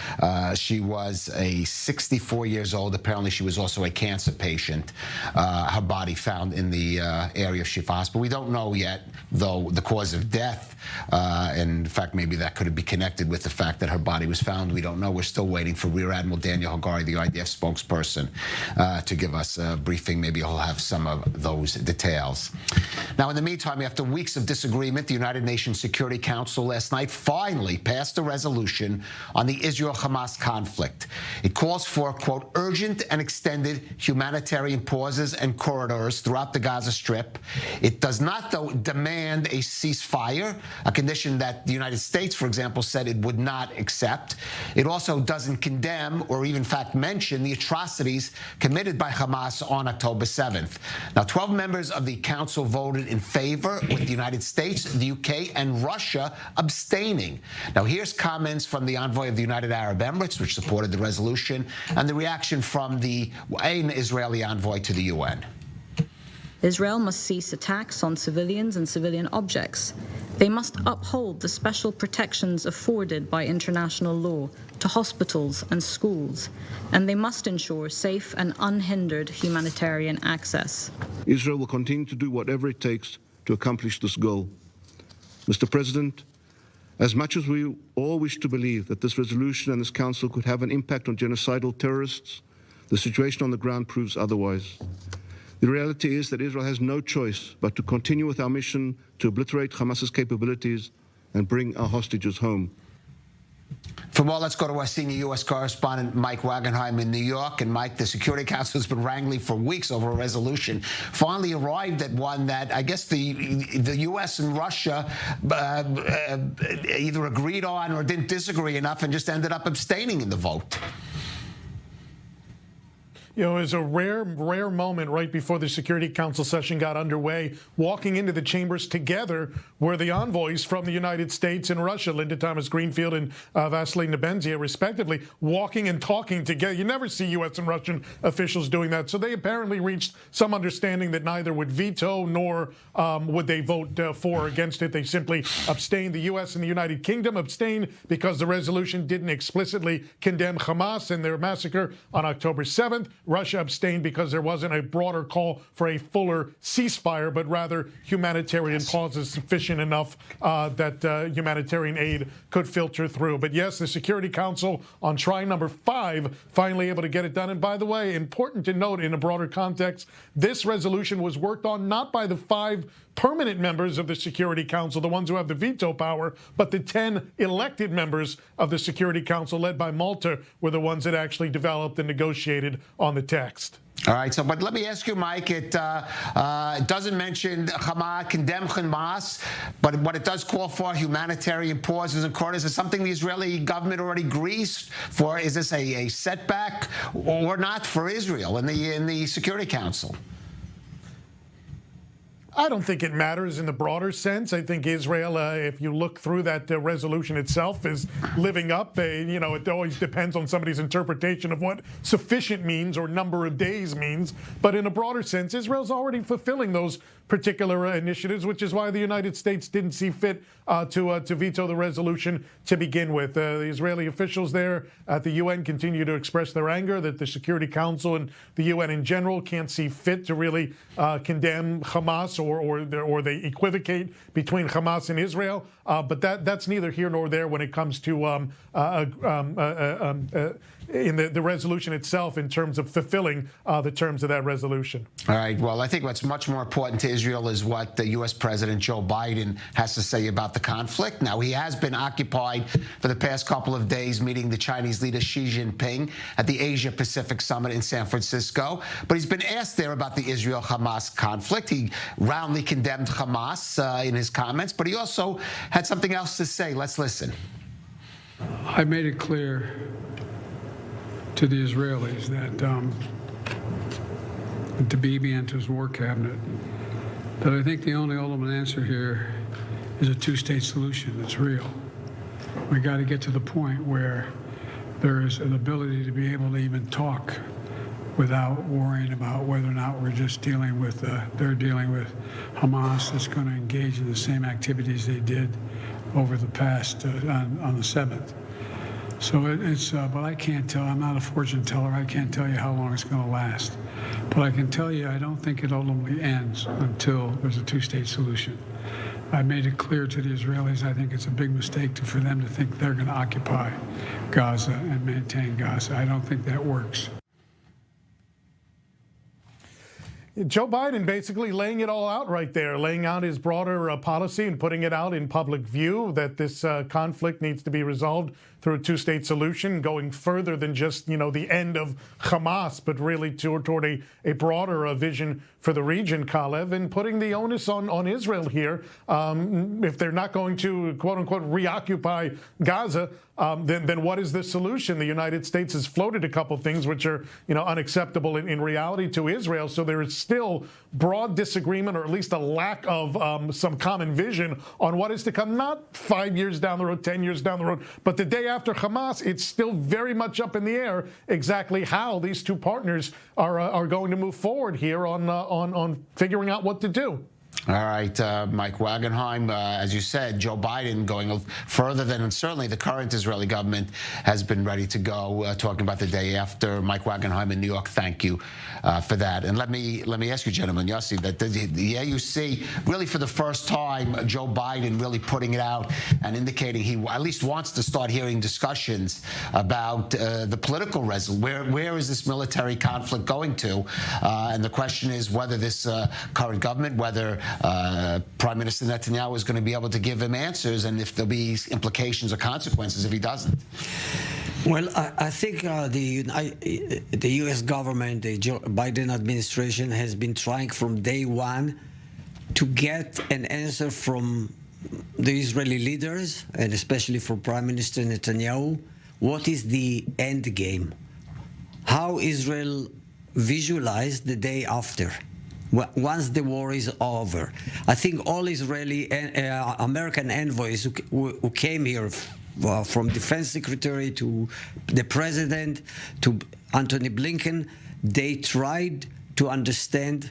She was 64 years old. Apparently, she was also a cancer patient. Her body found in the area of Shifa Hospital. We don't know yet, though, the cause of death. And in fact, maybe that could be connected with the fact that her body was found. We don't know. We're still waiting for Rear Admiral Daniel Hagari, the IDF spokesperson, to give us a briefing. Maybe he'll have some of those details. Now, in the meantime, after weeks of disagreement, the United Nations Security Council last night finally passed a resolution on the Israel-Hamas conflict. It calls for, quote, urgent and extended humanitarian pauses and corridors throughout the Gaza Strip. It does not, though, demand a ceasefire, a condition that the United States, for example, said it would not accept. It also doesn't condemn or even, in fact, mention the atrocities committed by Hamas on October 7th. Now, 12 members of the Council voted in favor, with the United States, the UK, and Russia abstaining. Now, here's comments from the envoy of the United Arab Emirates, which supported the resolution, and the reaction from an Israeli envoy to the UN. Israel must cease attacks on civilians and civilian objects. They must uphold the special protections afforded by international law to hospitals and schools, and they must ensure safe and unhindered humanitarian access. Israel will continue to do whatever it takes to accomplish this goal. Mr. President, as much as we all wish to believe that this resolution and this council could have an impact on genocidal terrorists, the situation on the ground proves otherwise. The reality is that Israel has no choice but to continue with our mission to obliterate Hamas's capabilities and bring our hostages home. For more, let's go to our senior U.S. correspondent, Mike Wagenheim in New York. And Mike, the Security Council has been wrangling for weeks over a resolution. Finally arrived at one that I guess the U.S. and Russia either agreed on or didn't disagree enough and just ended up abstaining in the vote. You know, it was a rare moment right before the Security Council session got underway. Walking into the chambers together were the envoys from the United States and Russia, Linda Thomas-Greenfield and Vasily Nebenzia, respectively, walking and talking together. You never see U.S. and Russian officials doing that. So they apparently reached some understanding that neither would veto nor would they vote for or against it. They simply abstained. The U.S. and the United Kingdom abstained because the resolution didn't explicitly condemn Hamas and their massacre on October 7th. Russia abstained because there wasn't a broader call for a fuller ceasefire, but rather humanitarian pauses sufficient enough that humanitarian aid could filter through. But yes, the Security Council on try number 5 finally able to get it done. And by the way, important to note in a broader context, this resolution was worked on not by the 5 permanent members of the Security Council, the ones who have the veto power, but the 10 elected members of the Security Council led by Malta were the ones that actually developed and negotiated on the text. All right. So, but let me ask you, Mike. It doesn't mention Hamas, condemn Hamas, but what it does call for humanitarian pauses and corridors. Is something the Israeli government already agrees for? Is this a setback or not for Israel in the Security Council? I don't think it matters in the broader sense. I think Israel, if you look through that resolution itself, is living up. It always depends on somebody's interpretation of what sufficient means or number of days means. But in a broader sense, Israel's already fulfilling those particular initiatives, which is why the United States didn't see fit to veto the resolution to begin with. The Israeli officials there at the UN continue to express their anger that the Security Council and the UN in general can't see fit to really condemn Hamas or they equivocate between Hamas and Israel. But that's neither here nor there when it comes to in the resolution itself in terms of fulfilling the terms of that resolution. All right. Well, I think what's much more important to Israel is what the U.S. President Joe Biden has to say about the conflict. Now, he has been occupied for the past couple of days meeting the Chinese leader Xi Jinping at the Asia-Pacific Summit in San Francisco. But he's been asked there about the Israel-Hamas conflict. He roundly condemned Hamas in his comments, but he also had something else to say. Let's listen. I made it clear to the Israelis that to Bibi and to his war cabinet that I think the only ultimate answer here is a two-state solution that's real. We got to get to the point where there is an ability to be able to even talk without worrying about whether or not we're just dealing with, they're dealing with Hamas that's going to engage in the same activities they did over the past, on the 7th. So it's, but I can't tell, I'm not a fortune teller, I can't tell you how long it's going to last. But I can tell you I don't think it ultimately ends until there's a two-state solution. I made it clear to the Israelis I think it's a big mistake for them to think they're going to occupy Gaza and maintain Gaza. I don't think that works. Joe Biden basically laying it all out right there, laying out his broader policy and putting it out in public view that this conflict needs to be resolved through a two-state solution, going further than just, the end of Hamas, but really toward a broader vision for the region, Kalev, and putting the onus on Israel here. If they're not going to, quote-unquote, reoccupy Gaza, then what is the solution? The United States has floated a couple things which are, unacceptable in reality to Israel. So there is still broad disagreement, or at least a lack of some common vision on what is to come, not 5 years down the road, 10 years down the road, but the day after Hamas. It's still very much up in the air exactly how these two partners are going to move forward here on figuring out what to do. All right, Mike Wagenheim, as you said, Joe Biden going further than certainly the current Israeli government has been ready to go, talking about the day after. Mike Wagenheim in New York, thank you for that. And let me ask you, gentlemen, Yossi, that the AUC, really for the first time, Joe Biden really putting it out and indicating he at least wants to start hearing discussions about the political resolution. Where is this military conflict going to? And the question is whether this current government, whether Prime Minister Netanyahu is going to be able to give him answers, and if there'll be implications or consequences if he doesn't. Well, I think the U.S. government, the Joe Biden administration, has been trying from day one to get an answer from the Israeli leaders, and especially from Prime Minister Netanyahu. What is the end game? How Israel visualize the day after, once the war is over. I think all Israeli and American envoys who came here, from Defense Secretary to the President to Antony Blinken, they tried to understand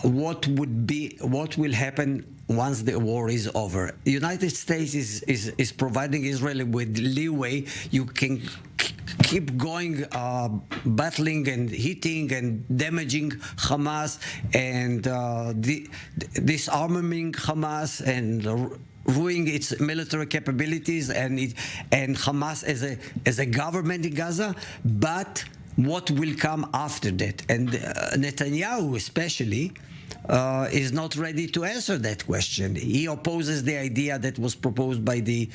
what will happen once the war is over. The United States is providing Israel with leeway. You can keep going, battling and hitting and damaging Hamas and disarming Hamas and ruining its military capabilities and Hamas as a government in Gaza, but what will come after that? And Netanyahu especially is not ready to answer that question. He opposes the idea that was proposed by the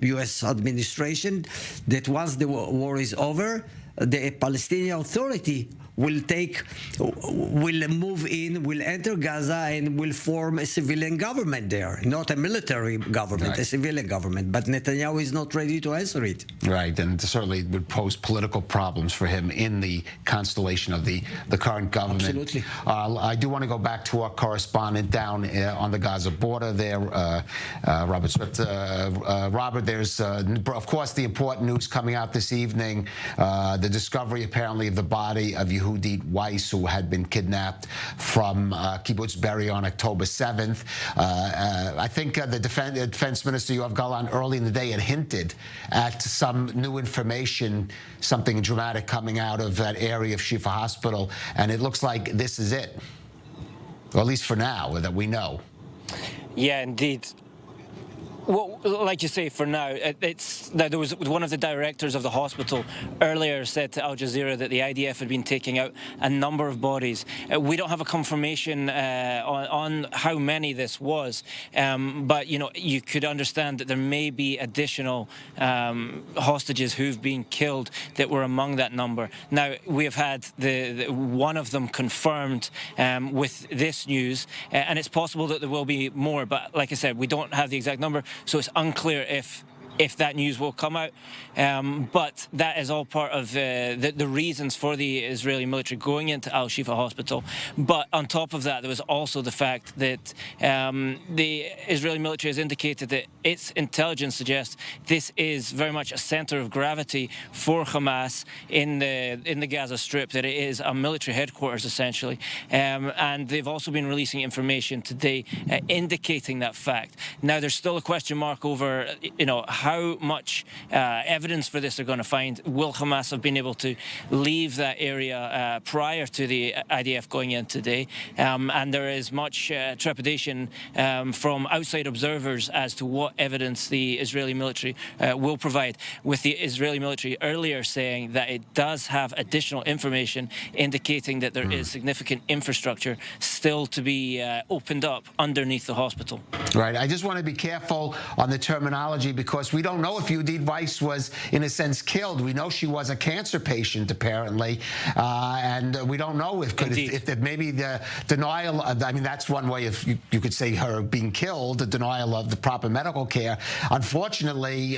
U.S. administration that once the war is over, the Palestinian Authority will move in, will enter Gaza, and will form a civilian government there, not a military government, a civilian government. But Netanyahu is not ready to answer it. Right, and certainly would pose political problems for him in the constellation of the current government. Absolutely. I do want to go back to our correspondent down on the Gaza border there, Robert Swift. Robert, there's, of course, the important news coming out this evening, the discovery apparently of the body of Yehudit Weiss, who had been kidnapped from Kibbutz Be'eri on October 7th. I think the Defense Minister Yoav Gallant early in the day had hinted at some new information, something dramatic coming out of that area of Shifa Hospital, and it looks like this is it, or at least for now, that we know. Yeah, indeed. Well, like you say, for now, there was one of the directors of the hospital earlier said to Al Jazeera that the IDF had been taking out a number of bodies. We don't have a confirmation on how many this was, but you could understand that there may be additional hostages who've been killed that were among that number. Now, we have had one of them confirmed with this news, and it's possible that there will be more, but like I said, we don't have the exact number. So it's unclear if that news will come out, but that is all part of the reasons for the Israeli military going into Al-Shifa hospital. But on top of that, there was also the fact that the Israeli military has indicated that its intelligence suggests this is very much a center of gravity for Hamas in the Gaza Strip, that it is a military headquarters essentially, and they've also been releasing information today indicating that fact. Now, there's still a question mark over how much evidence for this they're going to find. Will Hamas have been able to leave that area prior to the IDF going in today? And there is much trepidation from outside observers as to what evidence the Israeli military will provide, with the Israeli military earlier saying that it does have additional information indicating that there is significant infrastructure still to be opened up underneath the hospital. Right. I just want to be careful on the terminology, because we don't know if Yehudit Weiss was, in a sense, killed. We know she was a cancer patient, apparently, and we don't know if maybe the denial of, I mean, that's one way of, you could say, her being killed, the denial of the proper medical care. Unfortunately,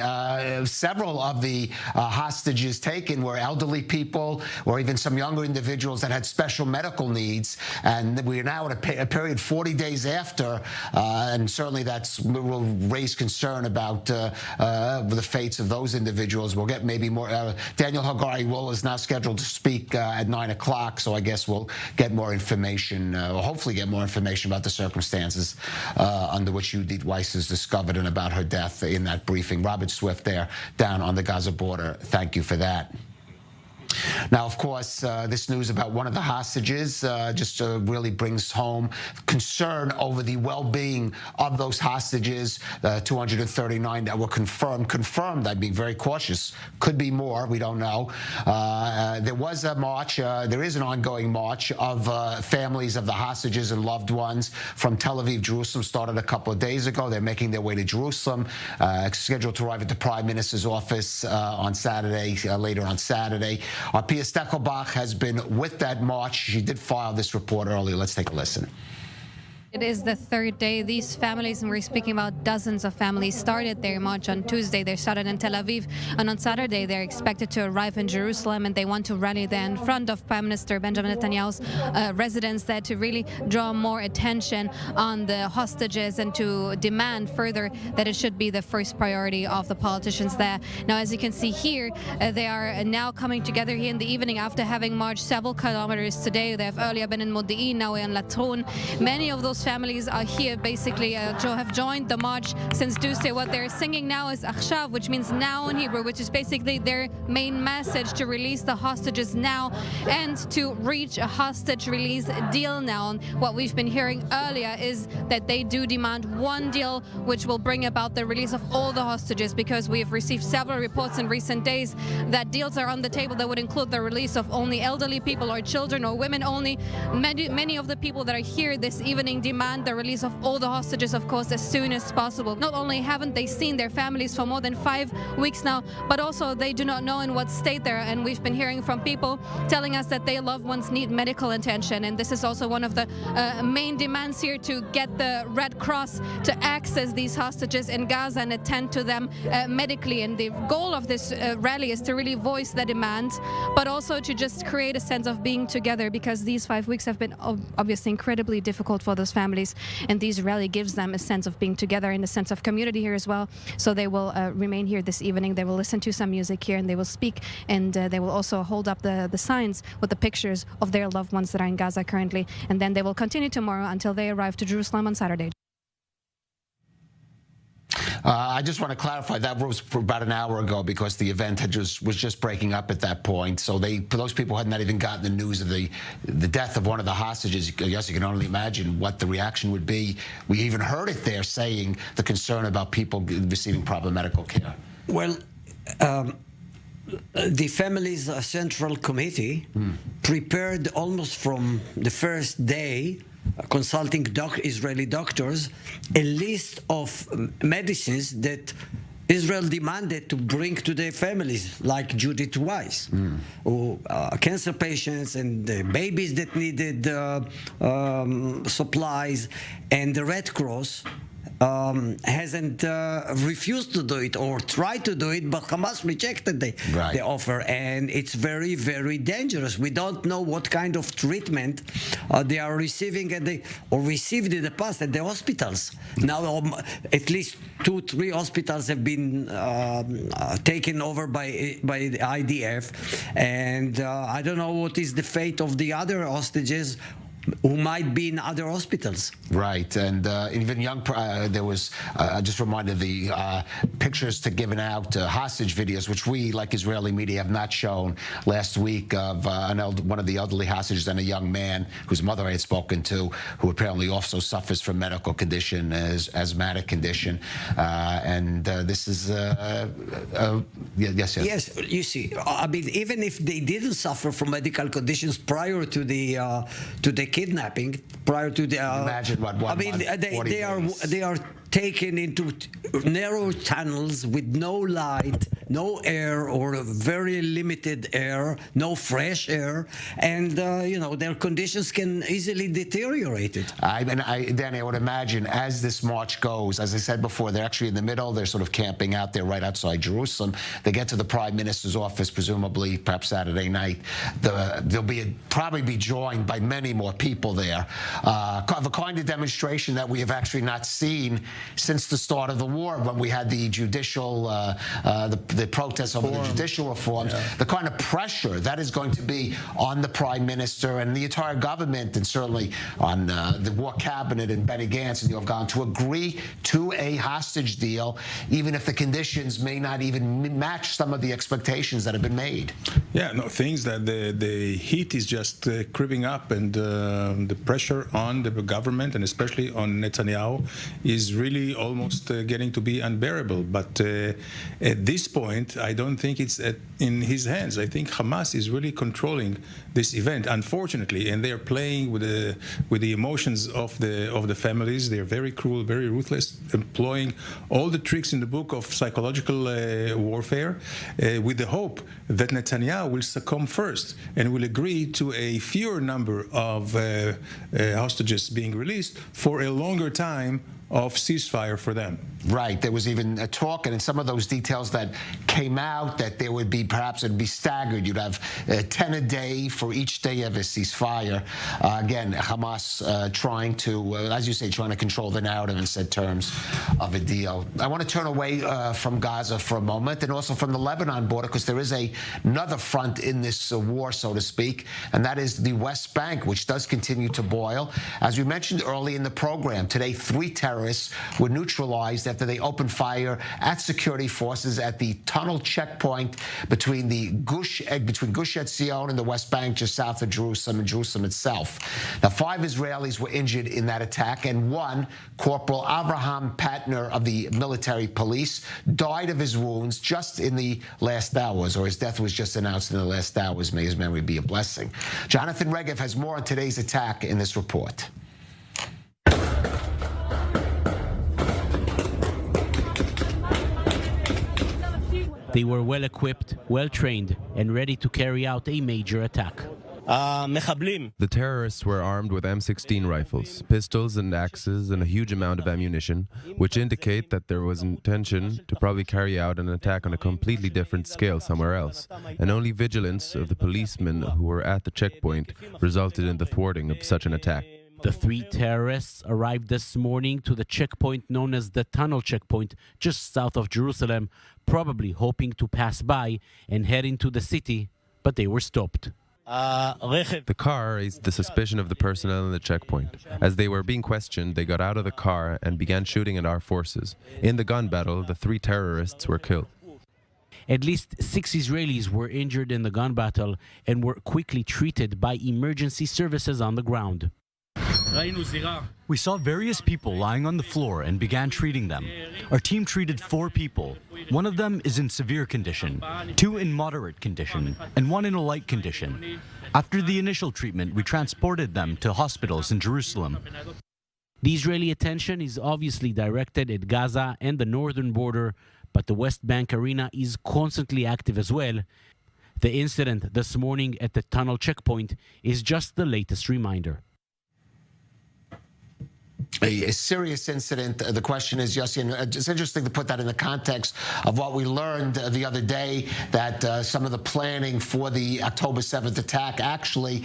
several of the hostages taken were elderly people or even some younger individuals that had special medical needs, and we are now at a period 40 days after, and certainly will raise concern about the fates of those individuals. We'll get maybe more. Daniel Hagari is now scheduled to speak at 9 o'clock, so I guess we'll get more information, or hopefully get more information about the circumstances under which Yehudit Weiss is discovered and about her death in that briefing. Robert Swift there down on the Gaza border. Thank you for that. Now, of course, this news about one of the hostages just really brings home concern over the well-being of those hostages, 239 that were confirmed. I'd be very cautious. Could be more. We don't know. There was a march. There is an ongoing march of families of the hostages and loved ones from Tel Aviv, Jerusalem. Started a couple of days ago. They're making their way to Jerusalem, scheduled to arrive at the Prime Minister's office on Saturday, later on Saturday. Pia Steckelbach has been with that march. She did file this report earlier. Let's take a listen. It is the third day. These families, and we're speaking about dozens of families, started their march on Tuesday. They started in Tel Aviv, and on Saturday they're expected to arrive in Jerusalem, and they want to rally there in front of Prime Minister Benjamin Netanyahu's residence there to really draw more attention on the hostages and to demand further that it should be the first priority of the politicians there. Now, as you can see here, they are now coming together here in the evening after having marched several kilometers today. They have earlier been in Modi'in, now we're in Latron. Many of those families are here basically have joined the march since Tuesday. What they're singing now is Achshav, which means now in Hebrew, which is basically their main message, to release the hostages now and to reach a hostage release deal now. And what we've been hearing earlier is that they do demand one deal which will bring about the release of all the hostages, because we have received several reports in recent days that deals are on the table that would include the release of only elderly people or children or women only. Many of the people that are here this evening demand the release of all the hostages, of course, as soon as possible. Not only haven't they seen their families for more than 5 weeks now, but also they do not know in what state they're. And we've been hearing from people telling us that their loved ones need medical attention. And this is also one of the main demands here, to get the Red Cross to access these hostages in Gaza and attend to them medically. And the goal of this rally is to really voice the demand, but also to just create a sense of being together, because these 5 weeks have been obviously incredibly difficult for those families, and this rally gives them a sense of being together and a sense of community here as well. So they will remain here this evening. They will listen to some music here, and they will speak, and they will also hold up the signs with the pictures of their loved ones that are in Gaza currently, and then they will continue tomorrow until they arrive to Jerusalem on Saturday. I just want to clarify that was for about an hour ago, because the event was just breaking up at that point. So those people had not even gotten the news of the death of one of the hostages. I guess you can only imagine what the reaction would be. We even heard it there, saying the concern about people receiving proper medical care. Well, the family's central committee prepared almost from the first day, consulting Israeli doctors, a list of medicines that Israel demanded to bring to their families, like Judith Weiss, or cancer patients and babies that needed supplies, and the Red Cross hasn't refused to do it or tried to do it, but Hamas rejected the offer, and it's very, very dangerous. We don't know what kind of treatment they are receiving or received in the past at the hospitals. Now, at least 2-3 hospitals have been taken over by the IDF, and I don't know what is the fate of the other hostages who might be in other hospitals. Right, and even young, there was, just reminded the pictures to given out, hostage videos, which we, like Israeli media, have not shown last week, of one of the elderly hostages and a young man whose mother I had spoken to, who apparently also suffers from medical condition, asthmatic condition, and this is, yes. Yes, you see, I mean, even if they didn't suffer from medical conditions prior to the kidnapping, prior to the imagine what I mean, they are taken into narrow tunnels with no light, no air, or very limited air, no fresh air, and their conditions can easily deteriorate. Danny, I would imagine as this march goes, as I said before, they're actually in the middle. They're sort of camping out there right outside Jerusalem. They get to the Prime Minister's office, presumably perhaps Saturday night. They'll probably be joined by many more people there. The kind of demonstration that we have actually not seen since the start of the war, when we had the judicial, the protests over the judicial reforms, the kind of pressure that is going to be on the Prime Minister and the entire government, and certainly on the war cabinet and Benny Gantz and Yoav Gallant, to agree to a hostage deal, even if the conditions may not even match some of the expectations that have been made. Yeah, no, things that the heat is just creeping up, and the pressure on the government, and especially on Netanyahu, is really almost getting to be unbearable. But at this point, I don't think it's in his hands. I think Hamas is really controlling this event, unfortunately, and they are playing with the emotions of the families. They are very cruel, very ruthless, employing all the tricks in the book of psychological warfare, with the hope that Netanyahu will succumb first and will agree to a fewer number of hostages being released for a longer time of ceasefire for them. Right. There was even a talk, and in some of those details that came out, that there would be, perhaps it'd be staggered. You'd have 10 a day for each day of a ceasefire. Again, Hamas trying to, as you say, trying to control the narrative and set terms of a deal. I want to turn away from Gaza for a moment, and also from the Lebanon border, because there is another front in this war, so to speak, and that is the West Bank, which does continue to boil. As we mentioned early in the program, today 3 terrorists were neutralized after they opened fire at security forces at the tunnel checkpoint between Gush Etzion and the West Bank, just south of Jerusalem, and Jerusalem itself. Now, 5 Israelis were injured in that attack, and 1, Corporal Avraham Patner of the military police, died of his wounds just in the last hours, or his death was just announced in the last hours. May his memory be a blessing. Jonathan Regev has more on today's attack in this report. They were well equipped, well trained, and ready to carry out a major attack. The terrorists were armed with M16 rifles, pistols and axes, and a huge amount of ammunition, which indicate that there was intention to probably carry out an attack on a completely different scale somewhere else, and only vigilance of the policemen who were at the checkpoint resulted in the thwarting of such an attack. The 3 terrorists arrived this morning to the checkpoint known as the Tunnel Checkpoint, just south of Jerusalem, probably hoping to pass by and head into the city, but they were stopped. The car raised the suspicion of the personnel in the checkpoint. As they were being questioned, they got out of the car and began shooting at our forces. In the gun battle, the 3 terrorists were killed. At least 6 Israelis were injured in the gun battle and were quickly treated by emergency services on the ground. We saw various people lying on the floor and began treating them. Our team treated 4 people. One of them is in severe condition, 2 in moderate condition, and 1 in a light condition. After the initial treatment, we transported them to hospitals in Jerusalem. The Israeli attention is obviously directed at Gaza and the northern border, but the West Bank arena is constantly active as well. The incident this morning at the tunnel checkpoint is just the latest reminder. A serious incident. The question is, Yossi, and it's interesting to put that in the context of what we learned the other day, that some of the planning for the October 7th attack actually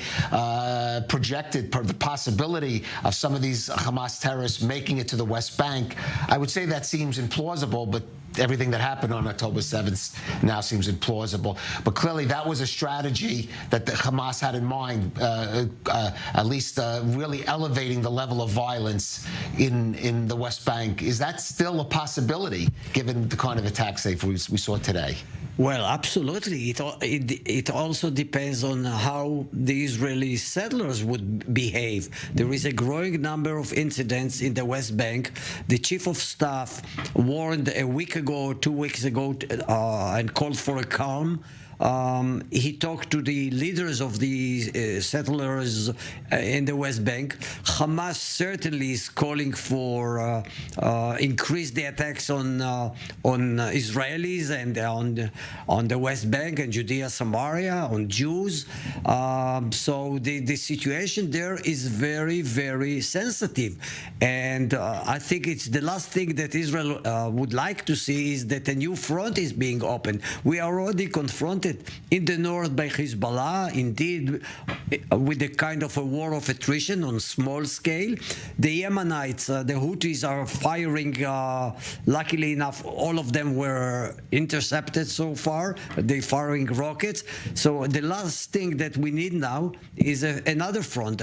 projected the possibility of some of these Hamas terrorists making it to the West Bank. I would say that seems implausible, but everything that happened on October 7th now seems implausible. But clearly that was a strategy that the Hamas had in mind, at least really elevating the level of violence in the West Bank. Is that still a possibility, given the kind of attacks we saw today? Well, absolutely. It also depends on how the Israeli settlers would behave. There is a growing number of incidents in the West Bank. The chief of staff warned a week ago, 2 weeks ago, and called for a calm. He talked to the leaders of the settlers in the West Bank. Hamas certainly is calling for increase the attacks on Israelis and on the West Bank and Judea, Samaria, on Jews. So the situation there is very, very sensitive, and I think it's the last thing that Israel would like to see is that a new front is being opened. We are already confronted in the north by Hezbollah, indeed, with a kind of a war of attrition on small scale. The Yemenites, the Houthis are firing, luckily enough, all of them were intercepted so far. They're firing rockets. So the last thing that we need now is another front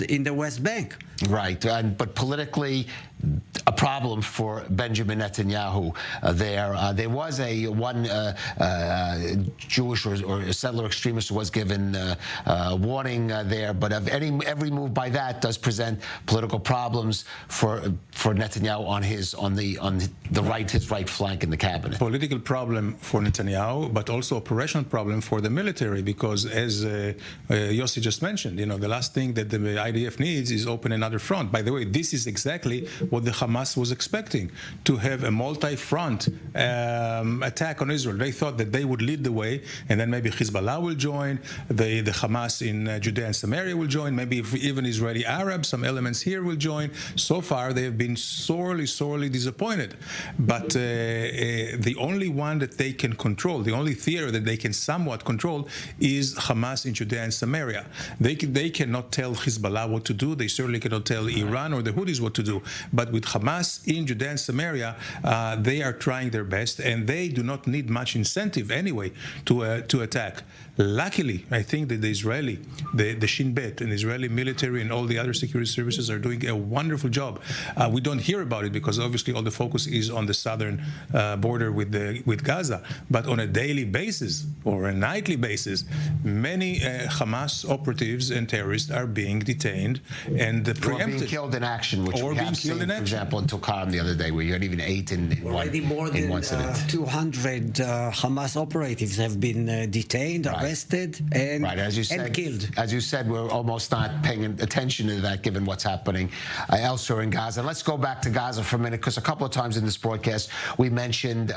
in the West Bank. Right, but politically, a problem for Benjamin Netanyahu there. There was one Jewish or settler extremist who was given warning there, but every move by that does present political problems for Netanyahu on his right flank in the cabinet. Political problem for Netanyahu, but also operational problem for the military, because as Yossi just mentioned, the last thing that the IDF needs is open another front. By the way, this is exactly what the Hamas was expecting, to have a multi-front attack on Israel. They thought that they would lead the way, and then maybe Hezbollah will join, the Hamas in Judea and Samaria will join, maybe even Israeli Arabs, some elements here will join. So far, they have been sorely, sorely disappointed. But the only one that they can control, the only theater that they can somewhat control, is Hamas in Judea and Samaria. They cannot tell Hezbollah what to do. They certainly cannot tell Iran or the Houthis what to do. But with Hamas in Judea and Samaria, they are trying their best, and they do not need much incentive anyway to attack. Luckily, I think that the Shin Bet and the Israeli military and all the other security services are doing a wonderful job. We don't hear about it because obviously all the focus is on the southern border with Gaza. But on a daily basis or a nightly basis, many Hamas operatives and terrorists are being detained and preempted. Or being killed in action, which we have seen, for example, in Tulkarm the other day, where you had even 8 in one incident. 200 Hamas operatives have been detained, arrested. arrested and, killed. As you said, we're almost not paying attention to that given what's happening elsewhere in Gaza. Let's go back to Gaza for a minute, because a couple of times in this broadcast we mentioned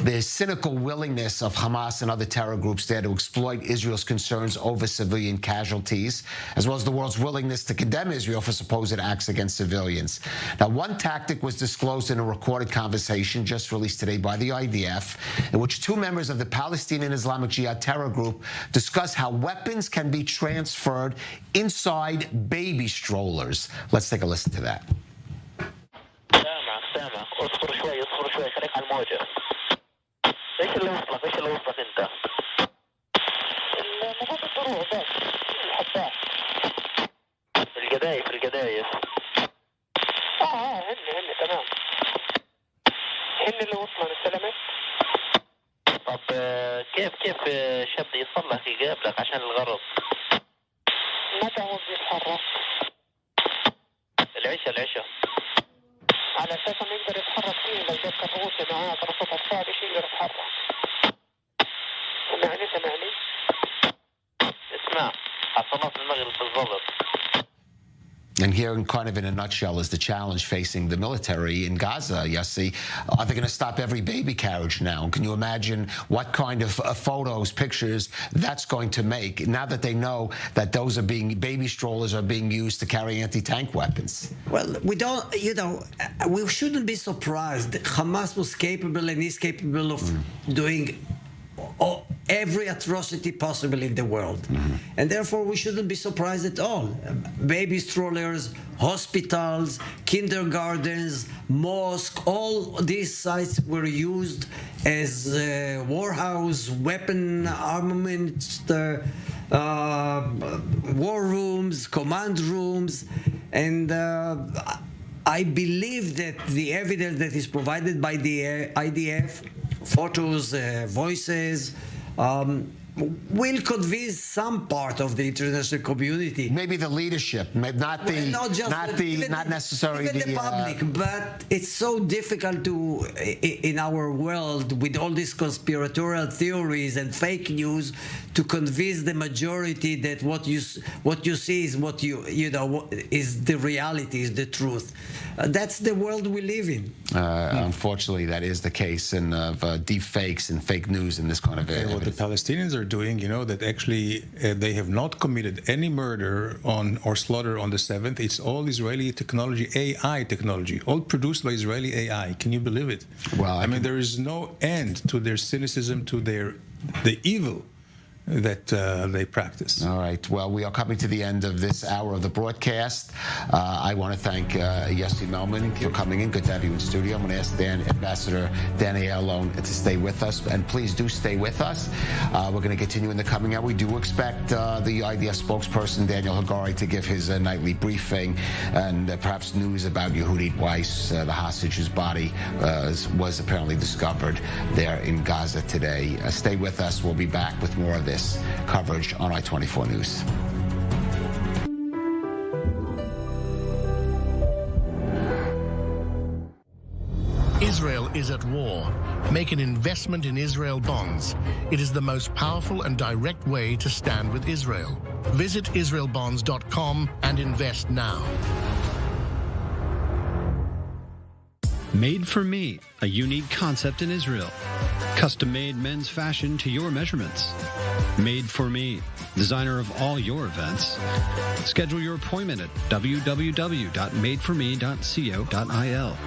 the cynical willingness of Hamas and other terror groups there to exploit Israel's concerns over civilian casualties, as well as the world's willingness to condemn Israel for supposed acts against civilians. Now, one tactic was disclosed in a recorded conversation just released today by the IDF, in which two members of the Palestinian Islamic Jihad terror group discuss how weapons can be transferred inside baby strollers. Let's take a listen to that. هن اللي وصلنا استلمت. طب كيف شاب يصلح يقابلك عشان الغرض؟ متى هو بيتحرك؟ العشاء على اساس انه يقدر يتحرك فيه لو جاب كروسه معاه كروسه صعب شيء يقدر يتحرك. سمعني اسمع على صلاة المغرب بالضبط. And here, kind of in a nutshell, is the challenge facing the military in Gaza, Yossi. Are they going to stop every baby carriage now? Can you imagine what kind of photos, pictures that's going to make now that they know that those are baby strollers are being used to carry anti-tank weapons? Well, we don't, we shouldn't be surprised. Hamas was capable and is capable of doing every atrocity possible in the world. And therefore we shouldn't be surprised at all. Baby strollers, hospitals, kindergartens, mosques, all these sites were used as warehouse, weapon armament, war rooms, command rooms, and I believe that the evidence that is provided by the IDF, photos, voices, will convince some part of the international community. Maybe the leadership, not necessarily the public. But it's so difficult to, in our world, with all these conspiratorial theories and fake news, to convince the majority that what you see is what is the reality, is the truth. That's the world we live in. Unfortunately, that is the case, and of deep fakes and fake news in this kind of area. What the Palestinians are doing, that actually they have not committed any murder or slaughter on the 7th. It's all Israeli technology, AI technology, all produced by Israeli AI. Can you believe it? Well, I mean, there is no end to their cynicism, to the evil that they practice. All right. Well, we are coming to the end of this hour of the broadcast. I want to thank Yossi Melman for coming in. Good to have you in studio. I'm going to ask Ambassador Danny Ayalon to stay with us, and please do stay with us. We're going to continue in the coming hour. We do expect the IDF spokesperson Daniel Hagari to give his nightly briefing, and perhaps news about Yehudit Weiss, the hostage whose body was apparently discovered there in Gaza today. Stay with us. We'll be back with more of this coverage on I-24 News. Israel is at war. Make an investment in Israel bonds. It is the most powerful and direct way to stand with Israel. Visit israelbonds.com and invest now. Made for Me, a unique concept in Israel. Custom-made men's fashion to your measurements. Made for Me, designer of all your events. Schedule your appointment at www.madeforme.co.il.